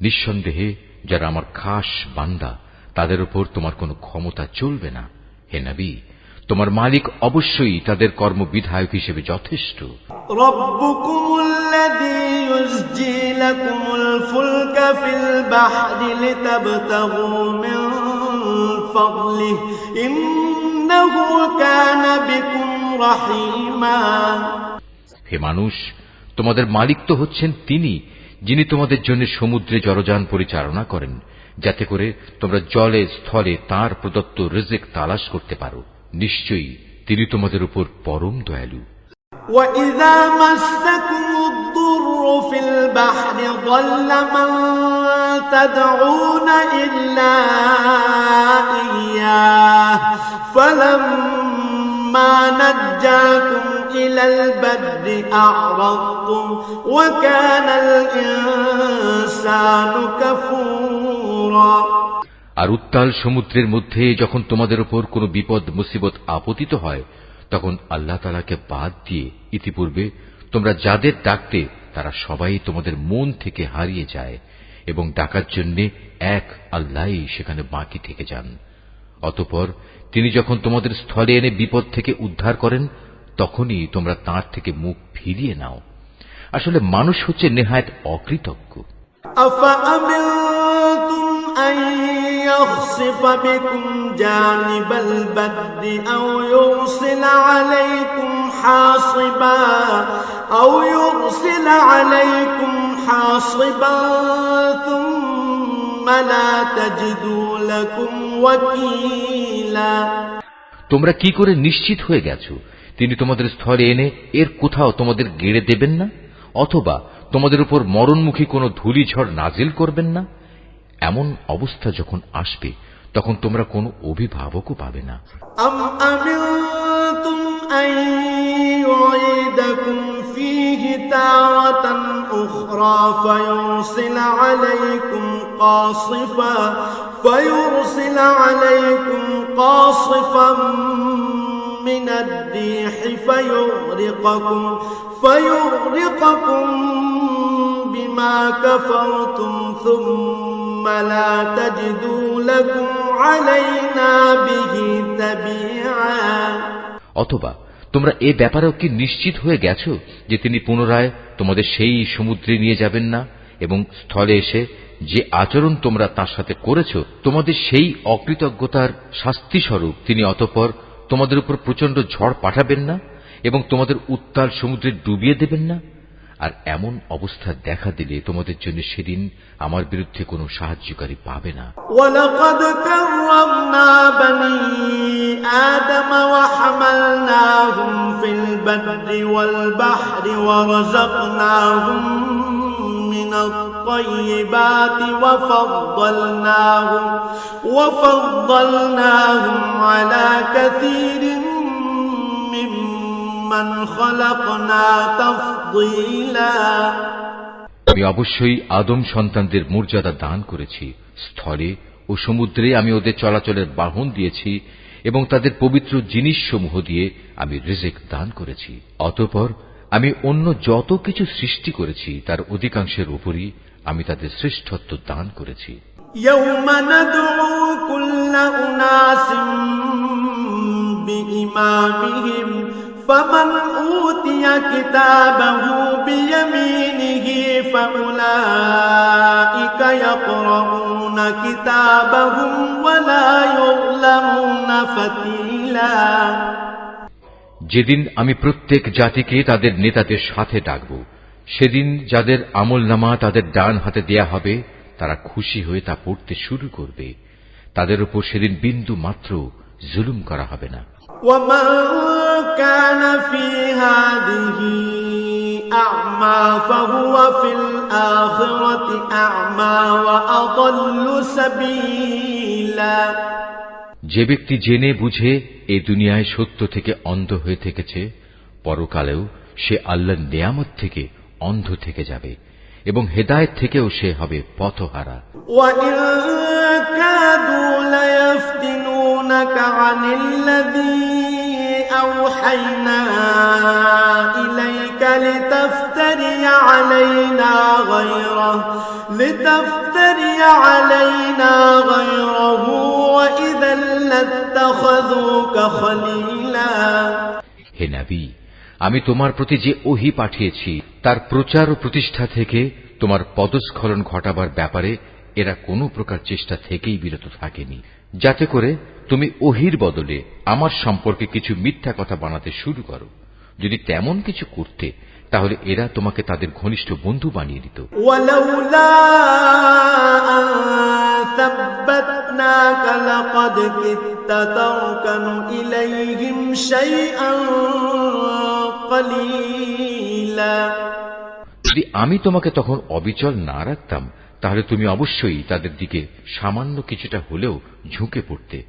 নিঃসন্দেহে যারা আমার খাস বান্দা তাদের উপর তোমার কোনো ক্ষমতা চলবে না। হে নবী, তোমার মালিক অবশ্যই তাদের কর্মবিধায়ক হিসেবে যথেষ্ট। রব্বুকুমুল্লাযী ইউসজি লাকুমুল ফুলকা ফিল বাহরি লিতাবতাগু মিন ফাদলিহি ইন্নাহু কানা বিকুম রাহিমা। হে মানুষ, তোমাদের মালিক তো হচ্ছেন তিনি যিনি তোমাদের জন্য সমুদ্রে জলযান পরিচালনা করেন, যাতে করে তোমরা জলে স্থলে তাঁর প্রদত্ত রিজিক তালাশ করতে পারো। নিশ্চয়ই তিনি তোমাদের উপর পরম দয়ালু। وَإِذَا مَسَّكُمُ الضُّرُّ في البحر ضل من تدعون إلا إياه فلما نجاكم إلى البر أعرضتم وكان الإنسان كفورا আর উত্তাল সমুদ্রের মধ্যে যখন তোমাদের উপর কোনো বিপদ মুসিবত আপতিত হয় তখন আল্লাহ তাআলাকে বাদ দিয়ে ইতিপূর্বে তোমরা যাদের ডাকতে তারা সবাই তোমাদের মন থেকে হারিয়ে যায় এবং ডাকার জন্য এক আল্লাহই সেখানে বাকি থেকে যান। অতঃপর তিনি যখন তোমাদের স্থলে এনে বিপদ থেকে উদ্ধার করেন তখনই তোমরা তাঁর থেকে মুখ ফিরিয়ে নাও। আসলে মানুষ হচ্ছে নেহায়েত অকৃতজ্ঞ। يخسف بكم جانب البر أو يرسل عليكم حاصبا ثم لا تجدوا لكم وكيلا তোমরা কি করে নিশ্চিত হয়ে গেছো তিনি তোমাদের স্থলে এনে এর কোথাও তোমাদের গেড়ে দেবেন না অথবা তোমাদের উপর মরণমুখী কোনো ধূলিঝড় নাজিল করবেন না? এমন অবস্থা যখন আসবে তখন তোমরা কোনো অভিভাবকও পাবে না। أم أمنتم أن يعيدكم فيه تارة أخرى فيرسل عليكم قاصفا من الريح فيغرقكم بما كفرتم ثم لا تجدوا لكم علينا به تبيعا অথবা তোমরা এ ব্যাপারেও কি নিশ্চিত হয়ে গেছো যে তিনি পুনরায় তোমাদের সেই সমুদ্রে নিয়ে যাবেন না এবং স্থলে এসে যে আচরণ তোমরা তার সাথে করেছো তোমাদের সেই অকৃতজ্ঞতার শাস্তি স্বরূপ তিনি অতঃপর তোমাদের উপর প্রচন্ড ঝড় পাঠাবেন না এবং তোমাদের উত্তাল সমুদ্রে ডুবিয়ে দেবেন না? আর এমন অবস্থা দেখা দিলে তোমাদের জন্য সেদিন আমার বিরুদ্ধে কোনো সাহায্যকারী পাবে না। ওয়ালাকাদ কাররামনা বনি আদম ওয়া হামালনাহুম ফিল বাররি ওয়াল বাহরি ওয়া রাযাকনাহুম মিনাত তাইয়্যিবাতি ওয়া ফাদ্দালনাহুম আলা কাসীরিন মিম্মান খালাকনা তাফদীলা। আমি অবশ্যই আদম সন্তানদের মর্যাদা দান করেছি। স্থলে ও সমুদ্রে আমি ওদের চলাচলের বাহন দিয়েছি এবং তাদের পবিত্র জিনিসসমূহ দিয়ে আমি রিজিক দান করেছি। অতঃপর আমি অন্য যত কিছু সৃষ্টি করেছি তার অধিকাংশের উপরই আমি তাদের শ্রেষ্ঠত্ব দান করেছি। ইয়াওমা নাদউ কুল্লা উনাসিম বিইমামিহিম فمن أوتي كتابه بيمينه فأولئك يقرؤون كتابهم ولا يظلمون فتيلا। যেদিন আমি প্রত্যেক জাতিকে তাদের নেতাদের সাথে ডাকব সেদিন যাদের আমলনামা তাদের ডান হাতে দেয়া হবে তারা খুশি হয়ে তা পড়তে শুরু করবে। তাদের উপর সেদিন বিন্দু মাত্র জুলুম করা হবে না। ومن كان في هذه أعمى فهو في الآخرة أعمى وأضل سبيلا। যে ব্যক্তি জেনে বুঝে এই দুনিয়ায় সত্য থেকে অন্ধ হয়ে থেকেছে পরকালেও সে আল্লাহর নিয়ামত থেকে অন্ধ থেকে যাবে এবং হেদায়েত থেকেও সে হবে পথহারা। وَإِن كَادُوا لَيَفْتِنُونَكَ عَنِ الَّذِي أَوْحَيْنَا إِلَيْكَ لِتَفْتَرِيَ عَلَيْنَا غَيْرَهُ وَإِذًا لَّاتَّخَذُوكَ خَلِيلًا। হে নবী, আমি তোমার প্রতি যে ওহী পাঠিয়েছি তার প্রচার ও প্রতিষ্ঠা থেকে তোমার পদস্খলন ঘটাবার ব্যাপারে এরা কোনো প্রকার চেষ্টা থেকেই বিরত থাকেনি, যাতে করে তুমি ওহীর বদলে আমার সম্পর্কে কিছু মিথ্যা কথা বানাতে শুরু করো। যদি তেমন কিছু করতে তাহলে এরা তোমাকে তাদের ঘনিষ্ঠ বন্ধু বানিয়ে দিত। ওয়ালাউলা আন সাব্বাতনাকা লাকাদ কিত্তা তারকানু ইলাইহিম শাইআন কলিলা। যদি আমি তোমাকে তখন অবিচল না রাখতাম তাহলে তুমি অবশ্যই তাদের দিকে সামান্য কিছুটা হলেও ঝুঁকে পড়তে।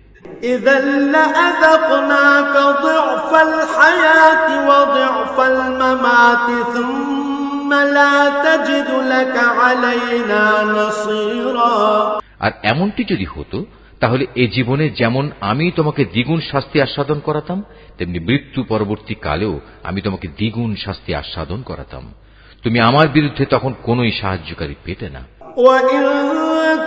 إذا لأذقناك ضعف الحياة وضعف الممات ثم لا تجد لك علينا نصيرا। আর এমনটি যদি হতো তাহলে এ জীবনে যেমন আমি তোমাকে দ্বিগুণ শাস্তি আস্বাদন করাতাম তেমনি মৃত্যু পরবর্তী কালেও আমি তোমাকে দ্বিগুণ শাস্তি আস্বাদন করাতাম। তুমি আমার বিরুদ্ধে তখন কোনোই সাহায্যকারী পেতে না। وَإِن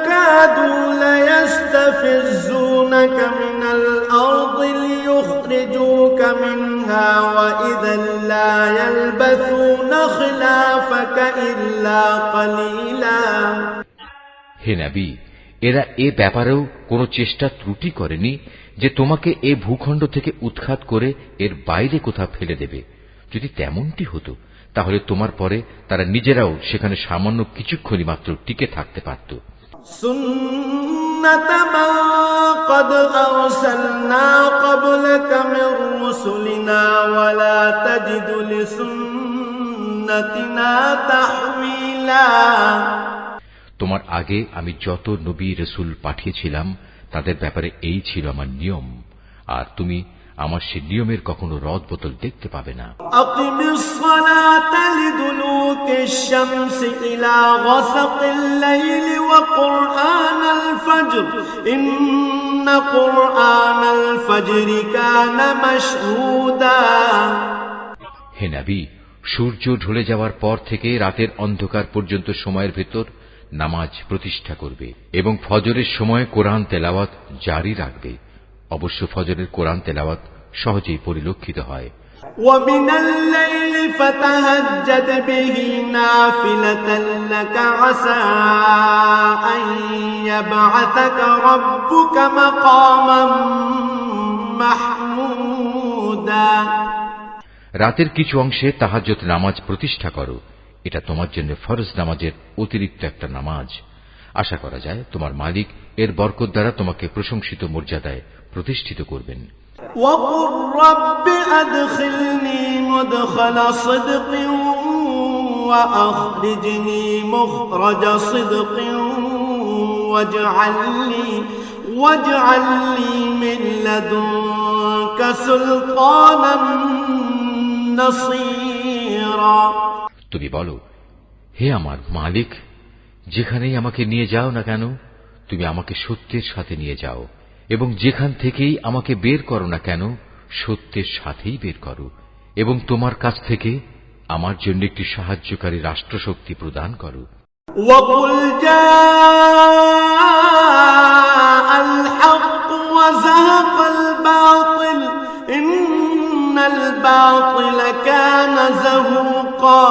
كَادُوا لَيَسْتَفِزُّونَكَ مِنَ الْأَرْضِ لِيُخْرِجُوكَ مِنْهَا وَإِذًا لَّا يَلْبَثُونَ خِلَافَكَ إِلَّا قَلِيلًا। হে নবী, এরা এ ব্যাপারেও কোনো চেষ্টা ত্রুটি করেনি যে তোমাকে এ ভূখণ্ড থেকে উৎখাত করে এর বাইরে কোথাও ফেলে দেবে। যদি তেমনটি হতো তাহলে তোমার পরে তারা নিজেরাও সেখানে সামান্য কিছুক্ষণই মাত্র টিকে থাকতে পারত। সুন্নাতা মান ক্বাদ আরসালনা ক্বাবলাকা মির রুসুলিনা ওয়া লা তাজিদু লিসুন্নাতিনা তাহওয়িলা। তোমার আগে আমি যত নবী রাসূল পাঠিয়েছিলাম তাদের ব্যাপারে এই ছিল আমার নিয়ম, আর তুমি আমার সে নিয়মের কখনো রদ বদল দেখতে পাবে না। আকিমিস সালাতা লিদুলুকিশ শামসি ইলা গাসাকিল লাইলি ওয়া কুরআনাল ফাজর ইন্না কুরআনাল ফাজরি কানা মাশহুদা। হে নবী, সূর্য ঢলে যাওয়ার পর থেকে রাতের অন্ধকার পর্যন্ত সময়ের ভেতর নামাজ প্রতিষ্ঠা করবে এবং ফজরের সময় কোরআন তেলাওয়াত জারি রাখবে। অবশ্য ফজরের কোরআন তেলাওয়াত সহজেই পরিলক্ষিত হয়। وَمِنَ اللَّيْلِ فَتَهَجَّدْ بِهِ نَافِلَةً لَكَ عَسَىٰ أَن يَبْعَثَكَ رَبُّكَ مَقَامًا مَحْمُودًا। রাতের কিছু অংশে তাহাজ্জুদ নামাজ প্রতিষ্ঠা করো, এটা তোমার জন্য ফরজ নামাজের অতিরিক্ত একটা নামাজ। আশা করা যায় তোমার মালিক এর বরকত দ্বারা তোমাকে প্রশংসিত মর্যাদায় প্রতিষ্ঠিত করবেন। وَقُلْ رَبِّ أَدْخِلْنِي مُدْخَلَ صِدْقٍ وَأَخْرِجْنِي مُخْرَجَ صِدْقٍ وَاجْعَل لِّي مِن لَّدُنكَ سُلْطَانًا نَّصِيرًا। তুমি বলো, হে আমার মালিক, যেখানেই আমাকে নিয়ে যাও না কেন তুমি আমাকে সত্যের সাথে নিয়ে যাও, এবং যেখান থেকেই আমাকে বের করো না কেন সত্যের সাথেই বের করো, এবং তোমার কাছ থেকে আমার জন্য একটি সাহায্যকারী রাষ্ট্রশক্তি প্রদান করো। وَقُلْ جَاءَ الْحَقُّ وَزَهَقَ الْبَاطِلُ إِنَّ الْبَاطِلَ كَانَ زَهُوقًا।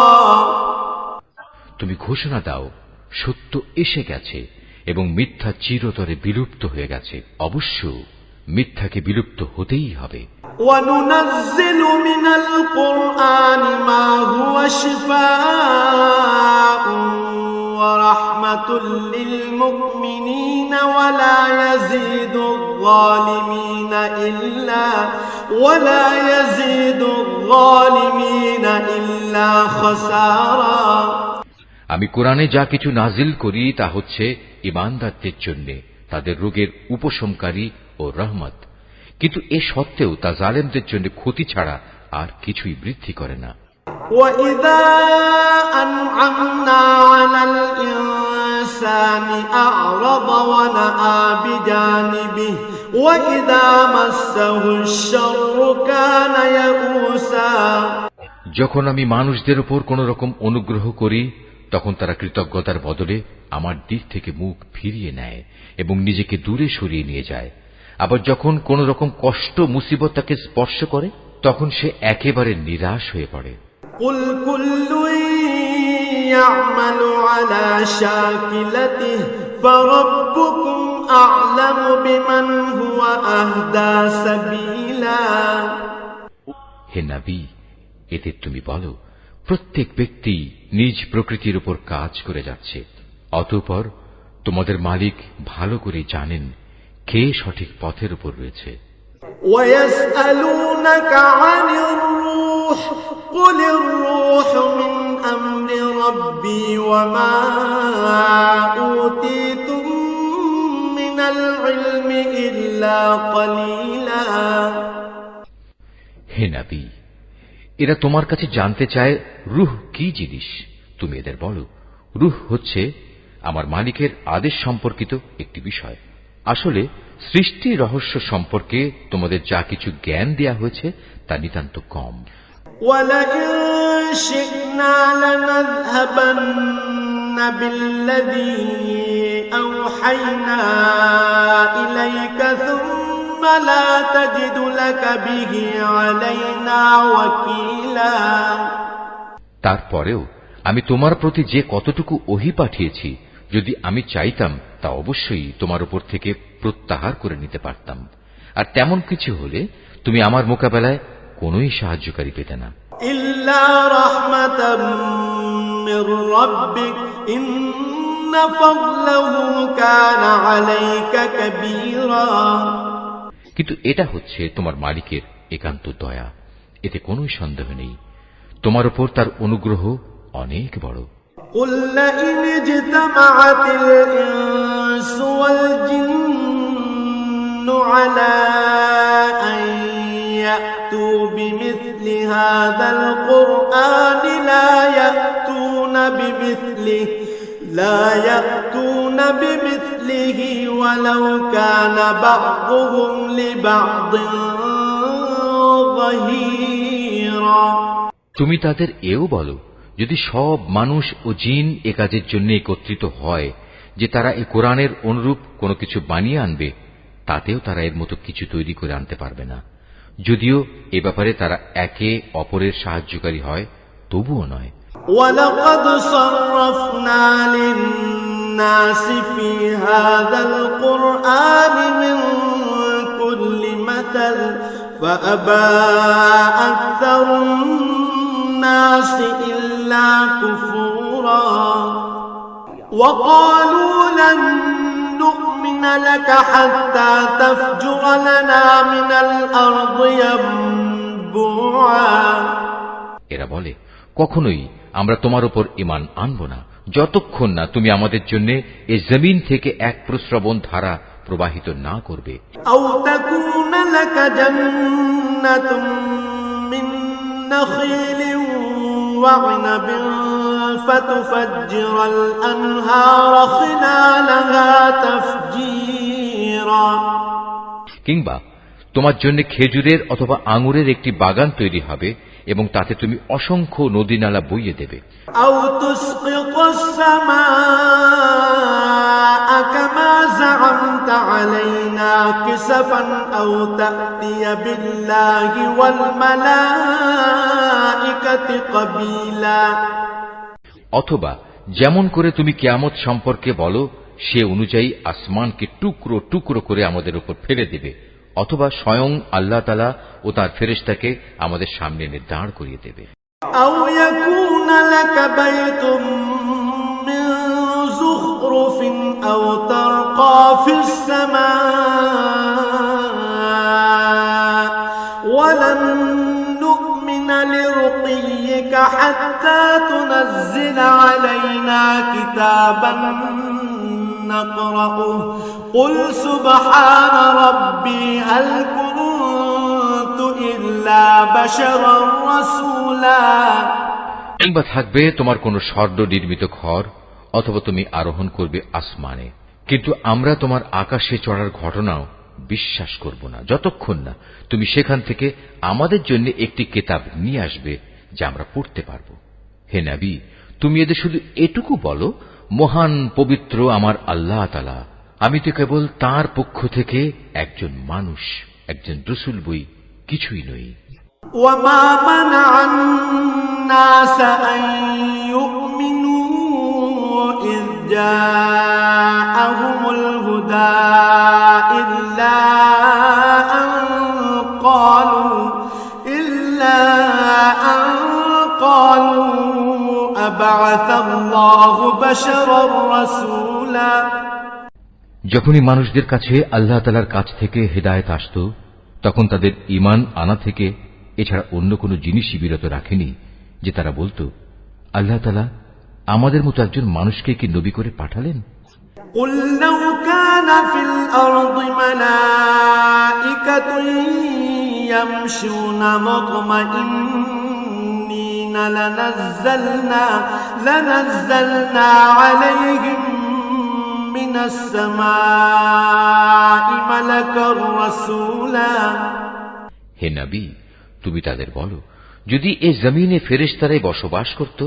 তুমি ঘোষণা দাও, সত্য এসে গেছে এবং মিথ্যা চিরতরে বিলুপ্ত হয়ে গেছে। অবশ্য মিথ্যাকে বিলুপ্ত হতেই হবে। وَنُنَزِّلُ مِنَ الْقُرْآنِ مَا هُوَ شِفَاءٌ وَرَحْمَةٌ لِّلْمُؤْمِنِينَ وَلَا يَزِيدُ الظَّالِمِينَ إِلَّا خَسَارًا। আমি কোরআনে যা কিছু নাজিল করি তা হচ্ছে ঈমানদারদের জন্য তাদের রোগের উপশমকারী ও রহমত, কিন্তু এ সত্ত্বেও তা জালেমদের জন্য ক্ষতি ছাড়া আর কিছুই বৃদ্ধি করে না। وَإِذَا أَنْعَمْنَا عَلَى الْإِنسَانِ أَعْرَضَ وَنَأَىٰ بِجَانِبِهِ وَإِذَا مَسَّهُ الشَّرُّ كَانَ يَئُوسًا। যখন আমি মানুষদের উপর কোন রকম অনুগ্রহ করি তখন তারা কৃতজ্ঞতার বদলে আমার দিক থেকে মুখ ফিরিয়ে নেয় এবং নিজেকে দূরে সরিয়ে নিয়ে যায়। আবার যখন কোন রকম কষ্ট মুসিবত তাকে স্পর্শ করে তখন সে একেবারে নিরাশ হয়ে পড়ে। قُلْ كُلٌّ يَعْمَلُ عَلَى شَاكِلَتِهِ فَرَبُّكُمْ أَعْلَمُ بِمَنْ هُوَ أَهْدَىٰ سَبِيلًا। হে নবী, এতে তুমি বলো, প্রত্যেক ব্যক্তি নিজ প্রকৃতির উপর কাজ করে যাচ্ছে, অতঃপর তোমাদের মালিক ভালো করে জানেন কে সঠিক পথের উপর রয়েছে। وَيَسْأَلُونَكَ عَنِ الرُّوحِ قُلِ الرُّوحُ مِنْ أَمْرِ ربي وما أوتيتم من العلم إلا قليلا হে নবী, এরা তোমার কাছে জানতে চায় রূহ কি জিনিস। তুমি এদের বলো, রূহ হচ্ছে আমার মালিকের আদেশ সম্পর্কিত একটি বিষয়। আসলে সৃষ্টি রহস্য সম্পর্কে তোমাদের যা কিছু জ্ঞান দেয়া হয়েছে তা নিতান্ত কম। ولئن شئنا لنذهبن بالذي أوحينا إليك ثم لا تجد لك به علينا وكيلا তারপরেও আমি তোমার প্রতি যে কতটুকু ওহী পাঠিয়েছি, যদি আমি চাইতাম তা অবশ্যই তোমার উপর থেকে প্রত্যাহার করে নিতে পারতাম। আর তেমন কিছু হলে তুমি আমার মোকাবেলায় কোনোই সাহায্যকারী পেতে না। إلا رحمة من ربك إن فضله كان عليك كبيرا কিন্তু এটা হচ্ছে তোমার মালিকের একান্ত দয়া, এতে কোনো সন্দেহ নেই। তোমার উপর তার অনুগ্রহ অনেক বড়। قل لئن اجتمعت الإنس والجن على أن يأتوا بمثل هذا القرآن لا يأتون بمثله ولو كان بعضهم لبعض ظهيرا তুমি তাদের এও বলো, যদি সব মানুষ ও জিন এ কাজের জন্য একত্রিত হয় যে তারা এই কোরআনের অনুরূপ কোনো কিছু বানিয়ে আনবে, তাতেও তারা এর মতো কিছু তৈরি করে আনতে পারবে না। যদিও এ ব্যাপারে তারা একে অপরের সাহায্যকারী হয়, তবুও নয়। وَلَقَدْ صَرَّفْنَا لِلنَّاسِ فِي هَذَا الْقُرْآنِ مِنْ كُلِّ مَثَلٍ فَأَبَى أَكْثَرُ النَّاسِ إِلَّا كُفُورًا وَقَالُوا لَن نُّؤْمِنَ لَكَ حَتَّى تَفْجُرَ لَنَا مِنَ الْأَرْضِ يَنبُوعًا এরা বলে, কখনোই আমরা তোমার উপর ঈমান আনব না যতক্ষণ না তুমি আমাদের জন্য এই জমিন থেকে এক প্রস্রবণ ধারা প্রবাহিত না করবে। أو تكون لك جنة من نخيل وعنب فتفجر الأنهار خلالها تفجيرا কিংবা তোমার জন্য খেজুরের অথবা আঙুরের একটি বাগান তৈরি হবে এবং তাতে তুমি অসংখ্য নদী নালা বইয়ে দেবে। أو تسقط السماء كما زعمت علينا كسفا أو تأتي بالله والملائكة قبيلا অথবা যেমন করে তুমি কিয়ামত সম্পর্কে বলো সে অনুযায়ী আসমানকে টুকরো টুকরো করে আমাদের উপর ফেলে দেবে, অথবা স্বয়ং আল্লাহ তাআলা ও তার ফেরেশতাকে আমাদের সামনে এনে দাঁড় করিয়ে দেবে। أو يكون لك بيت من زخرف أو ترقى في السماء ولن نؤمن لرقيك حتى تنزل علينا كتابا نقرأه قل سبحان ربي هل كنت إلا بشرا رسولا কিংবা থাকবে তোমার কোন স্বর্ণ নির্মিত ঘর, অথবা তুমি আরোহণ করবে আসমানে, কিন্তু আমরা তোমার আকাশে চড়ার ঘটনাও বিশ্বাস করব না যতক্ষণ না তুমি সেখান থেকে আমাদের জন্য একটি কিতাব নিয়ে আসবে যা আমরা পড়তে পারব। হে নবী, তুমি এদের শুধু এটুকু বলো, মহান পবিত্র আমার আল্লাহ তাআলা, আমি তো কেবল তাঁর পক্ষ থেকে একজন মানুষ, একজন রাসূল বই, কিছুই নই। وما منع الناس أن يؤمنوا إذ جاءهم الهدى إلا أن قالوا أبعث الله بشرا رسولا যখনই মানুষদের কাছে আল্লাহ তাআলার কাছ থেকে হেদায়েত আসত, তখন তাদের ঈমান আনা থেকে এছাড়া অন্য কোনো জিনিসই বিরত রাখেনি যে তারা বলতো, আল্লাহ তাআলা আমাদের মতো একজন মানুষকে কি নবী করে পাঠালেন? قل لو كان في الأرض ملائكة يمشون مطمئنين لنزلنا عليهم من السماء ملكا رسولا। হে নবী, তুমি তাদের বলো, যদি এই জমিনে ফেরেশতারাই বসবাস করত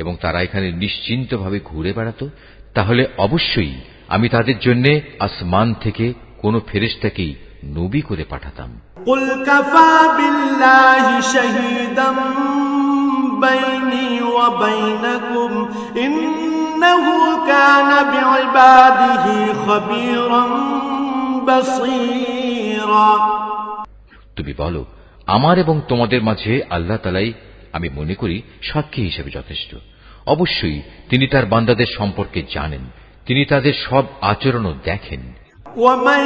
এবং তারা এখানে নিশ্চিন্তভাবে ঘুরে বেড়াত, তাহলে অবশ্যই আমি তাদের জন্য আসমান থেকে কোন ফেরেশতাকেই নবী করে পাঠাতাম। قل كفى بالله شهيدا بيني وبينكم إنه كان بعباده خبيرا بصيرا। তুমি বলো, আমার এবং তোমাদের মাঝে আল্লাহ তাআলাই আমি মনে করি সাক্ষী হিসেবে যথেষ্ট। অবশ্যই তিনি তার বান্দাদের সম্পর্কে জানেন, তিনি তাদের সব আচরণও দেখেন। ومن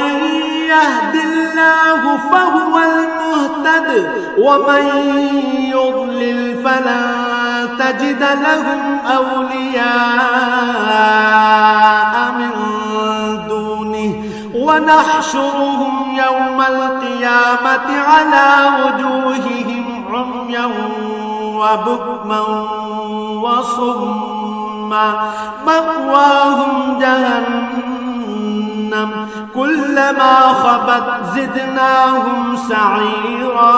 يهد الله فهو المهتد ومن يضلل فلن تجد لهم أولياء من دونه ونحشرهم يوم القيامة على وجوههم عميا وبكما وصما مأواهم جهنم كلما خبت زدناهم سعيرا।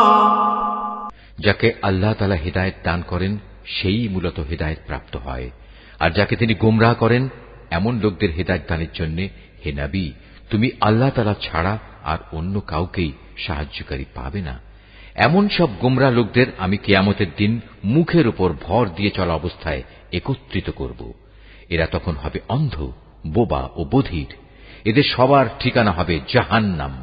যাকে আল্লাহ তাআলা হিদায়াত দান করেন সেই মূলত হিদায়াত প্রাপ্ত হয়, আর যাকে তিনি গোমরাহ করেন এমন লোকদের হিদায়াত দানের জন্য হে নবী, তুমি আল্লাহ তাআলা ছাড়া আর অন্য কাউকেই সাহায্যকারী পাবে না। এমন সব গোমরাহ লোকদের আমি কিয়ামতের দিন মুখের উপর ভর দিয়ে চলা অবস্থায় একত্রিত করব। এরা তখন হবে অন্ধ, বোবা ও বধির। এদের সবার ঠিকানা হবে জাহান্নাম।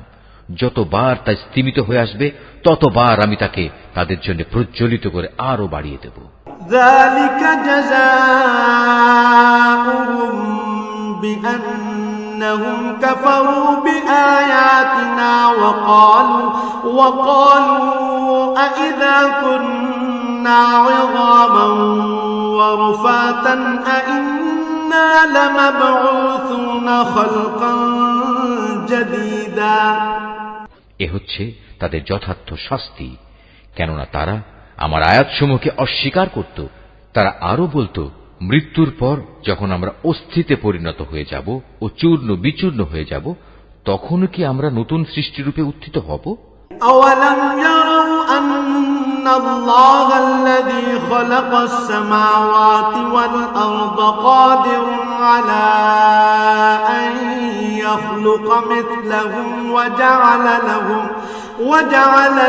যতবার তা স্তিমিত হয়ে আসবে ততবার আমি তাকে তাদের জন্য প্রজ্বলিত করে আরো বাড়িয়ে দেব। ذلك جزاؤهم بأنهم كفروا بآياتنا وقالوا أإذا كنا عظاما ورفاتا أإنا لمبعوثون خلقا جديدا। এ হচ্ছে তাদের যথার্থ শাস্তি, কেননা তারা আমার আয়াতসমূহকে অস্বীকার করত। তারা আরো বলতো, মৃত্যুর পর যখন আমরা অস্থিতে পরিণত হয়ে যাব ও চূর্ণ বিচূর্ণ হয়ে যাব, তখন কি আমরা নতুন সৃষ্টিরূপে উত্থিত হব? أولم يروا أن الله الذي خلق السماوات والأرض قادر على أن يخلق مثلهم وجعل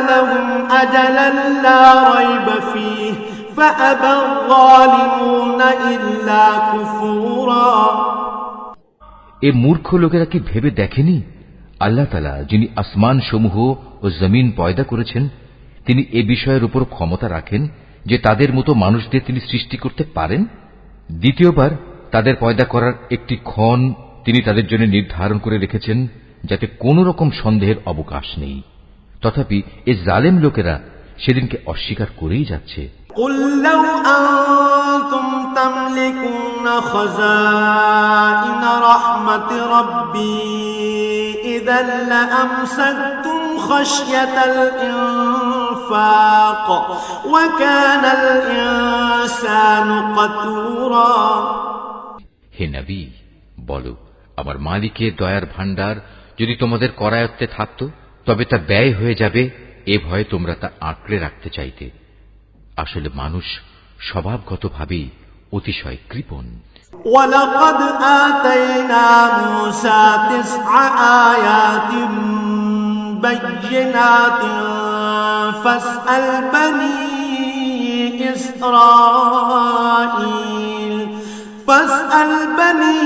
لهم أجلا لا ريب فيه فأبى الظالمون إلا كفورا। এ মূর্খ লোকেরা কি ভেবে দেখেনি আল্লাহ তাআলা যিনি আসমান সমূহ ও জমিন পয়দা করেছেন, তিনি এ বিষয়ের উপর ক্ষমতা রাখেন যে তাদের মতো মানুষদের তিনি সৃষ্টি করতে পারেন। দ্বিতীয়বার তাদের পয়দা করার একটি ক্ষণ তিনি তাদের জন্য নির্ধারণ করে রেখেছেন, যাতে কোন রকম সন্দেহের অবকাশ নেই। তথাপি এ জালেম লোকেরা সেদিনকে অস্বীকার করেই যাচ্ছে। قل لو أنتم تملكون خزائن رحمة ربي إذا لأمسكتم خشية الإنفاق وكان الإنسان قتورا। হে নবী, বলো, আমার মালিকের দয়ার ভাণ্ডার যদি তোমাদের করায়ত্তে থাকত, তবে তা ব্যয় হয়ে যাবে এ ভয়ে তোমরা তা আঁকড়ে রাখতে চাইতে। আসলে মানুষ স্বভাবগতভাবেই অতিশয় কৃপণ। وَلَقَدْ آتَيْنَا مُوسَى 9 آيَاتٍ بَيِّنَاتٍ فَاسْأَلْ بَنِي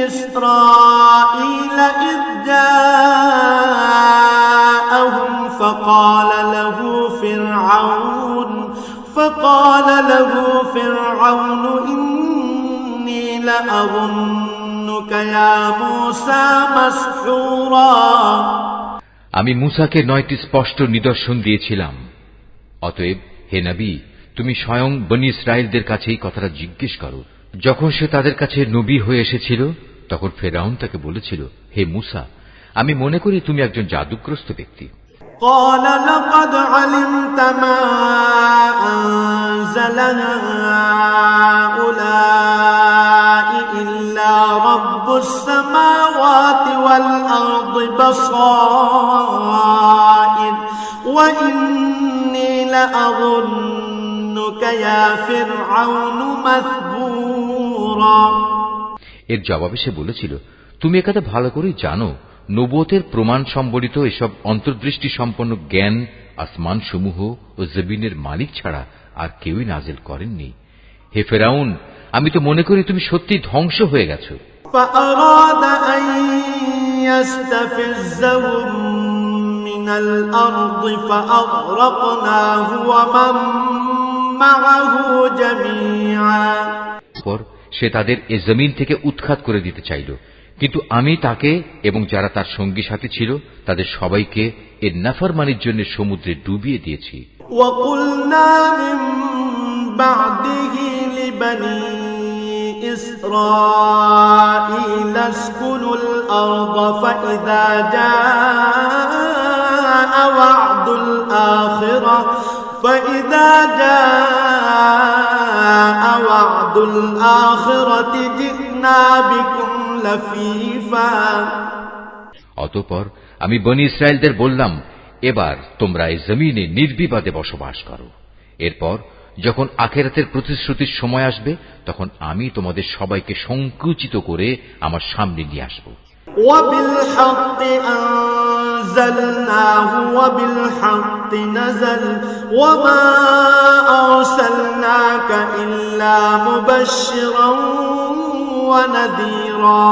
إِسْرَائِيلَ إِذْ جَاءَهُمْ فقال له فرعون إني لأظنك يا موسى مسحورا। আমি মূসাকে 9টি স্পষ্ট নিদর্শন দিয়েছিলাম। অতএব হে নবী, তুমি স্বয়ং বনী ইসরায়েলদের কাছে এই কথাটা জিজ্ঞেস করো। যখন সে তাদের কাছে নবী হয়ে এসেছিল তখন ফেরাউন তাকে বলেছিল, হে মূসা, আমি মনে করি তুমি একজন জাদুগ্রস্ত ব্যক্তি। قال لقد علمت ما أنزل هؤلاء إلا رب السماوات والأرض بصائر وإني لأظنك يا فرعون مثبورا। এর জবাবে সে বলেছিল, তুমি একথা ভালো করে জানো, নবুয়তের প্রমাণ সম্বলিত এসব অন্তর্দৃষ্টি সম্পন্ন জ্ঞান আসমান সমূহ ও জমিনের মালিক ছাড়া আর কেউই নাজিল করেননি। হে ফেরাউন, আমি তো মনে করি তুমি সত্যি ধ্বংস হয়ে গেছো। فأراد أن يستفزهم من الأرض فأغرقناه ومن معه جميعا। পর সে তাদের এ জমিন থেকে উৎখাত করে দিতে চাইল, কিন্তু আমি তাকে এবং যারা তার সঙ্গী সাথী ছিল তাদের সবাইকে এর নাফরমানির জন্য সমুদ্রে ডুবিয়ে দিয়েছি। وقلنا من بعده لبني إسرائيل اسكنوا الأرض فإذا جاء وعد الآخرة جئنا بكم لفيفا। অতঃপর আমি বনী ইসরায়েলদের বললাম, এবার তোমরা এই জমিনে নির্বিবাদে বসবাস করো। এরপর যখন আখিরাতের প্রতিশ্রুতির সময় আসবে তখন আমি তোমাদের সবাইকে সংকুচিত করে আমার সামনে নিয়ে আসব। وبالحق أنزلناه وبالحق نزل وما أرسلناك إلا مبشرا ونذيرا।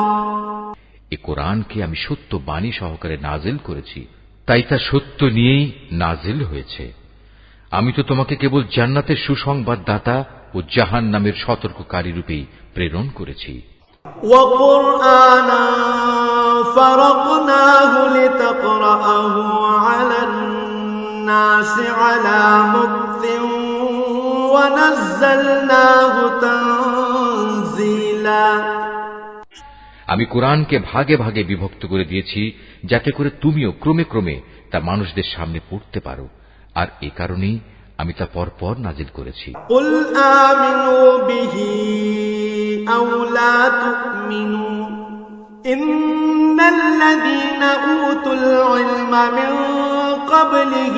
এই কোরআনকে আমি সত্য বাণী সহকারে নাজিল করেছি, তাই তা সত্য নিয়েই নাজিল হয়েছে। আমি তো তোমাকে কেবল জান্নাতের সুসংবাদদাতা ও জাহান্নামের সতর্ককারী রূপেই প্রেরণ করেছি। وقرآنا فرقناه لتقرأه على الناس على مكث ونزلناه تنزيلا। আমি কোরআনকে ভাগে ভাগে বিভক্ত করে দিয়েছি যাতে করে তুমিও ক্রমে ক্রমে তা মানুষদের সামনে পড়তে পারো, আর এ কারণেই আমি তা পরপর নাজিল করেছি। قل آمنوا به أو لا تؤمنوا إن الذين أوتوا العلم من قبله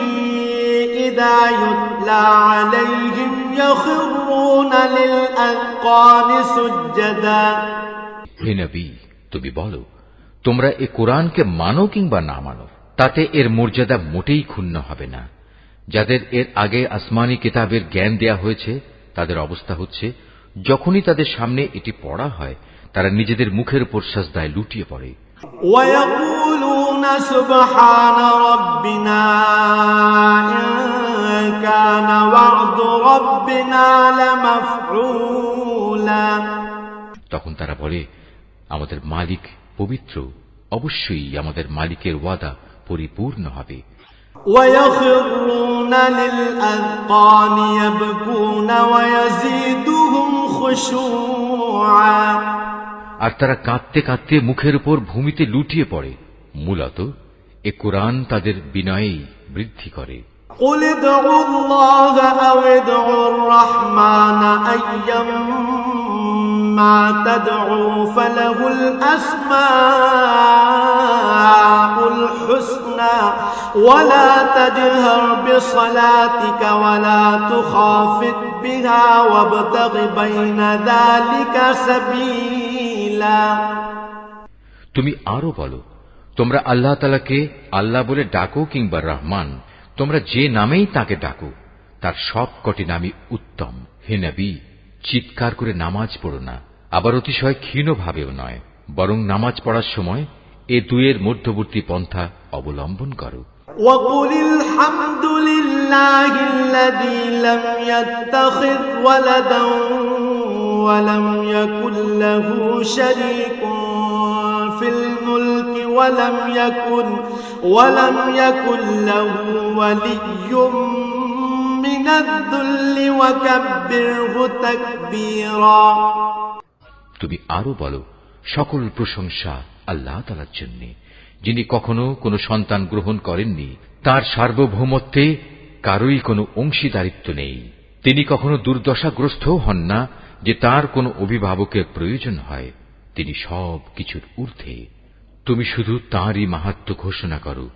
إذا يتلى عليهم يخرون للأذقان سجدا। হে নবী, তুমি বলো, তোমরা এ কোরআনকে মানো কিংবা না মানো, তাতে এর মর্যাদা মোটেই ক্ষুণ্ণ হবে না। যাদের এর আগে আসমানি কিতাবের জ্ঞান দেয়া হয়েছে তাদের অবস্থা হচ্ছে, যখনই তাদের সামনে এটি পড়া হয় তারা নিজেদের মুখের উপর সাজদায় লুটিয়ে পড়ে। ويقولون سبحان ربنا إن كان وعد ربنا لمفعولا। তখন তারা বলে, আমাদের মালিক পবিত্র, অবশ্যই আমাদের মালিকের ওয়াদা পরিপূর্ণ হবে। ويخرون للأذقان يبكون ويزيدهم خشوعا। আর তারা কাঁদতে কাঁদতে মুখের উপর ভূমিতে লুটিয়ে পড়ে। মূলত এ কোরআন তাদের বিনয়েই বৃদ্ধি করে। قل ادعوا الله أو ادعوا الرحمن أيما تدعوا فله الأسماء الحسنى ولا تجهر بصلاتك ولا تخافت بها وابتغ بين ذلك سبيلا। তুমি আরো বলো, তোমরা আল্লাহ তাআলাকে আল্লাহ বলে ডাকো কিংবা রহমান, তোমরা যে নামেই তাকে ডাকো তার সব কটি নামই উত্তম। হে নবী, চিৎকার করে নামাজ পড়ো না, আবার অতিশয় ক্ষীণ ভাবেও নয়, বরং নামাজ পড়ার সময় এ দুয়ের মধ্যবর্তী পন্থা অবলম্বন করো। وقل الحمد لله الذي لم يتخذ ولدا ولم يكن له شريك في الملك ولم يكن له ولي من الذل وكبره تكبيرا। তুমি আরো বলো, সকল প্রশংসা আল্লাহ তাআলার জন্য, যিনি কখনো কোনো সন্তান গ্রহণ করেননি, তার সার্বভৌমত্বে কারোই কোনো অংশীদারিত্ব নেই। তিনি কখনো দুর্দশাগ্রস্তও হন না যে তার কোনো অভিভাবকের প্রয়োজন হয়। তিনি সব কিছুর ঊর্ধ্বে। তুমি শুধু তাঁরই মাহাত্ম্য ঘোষণা করো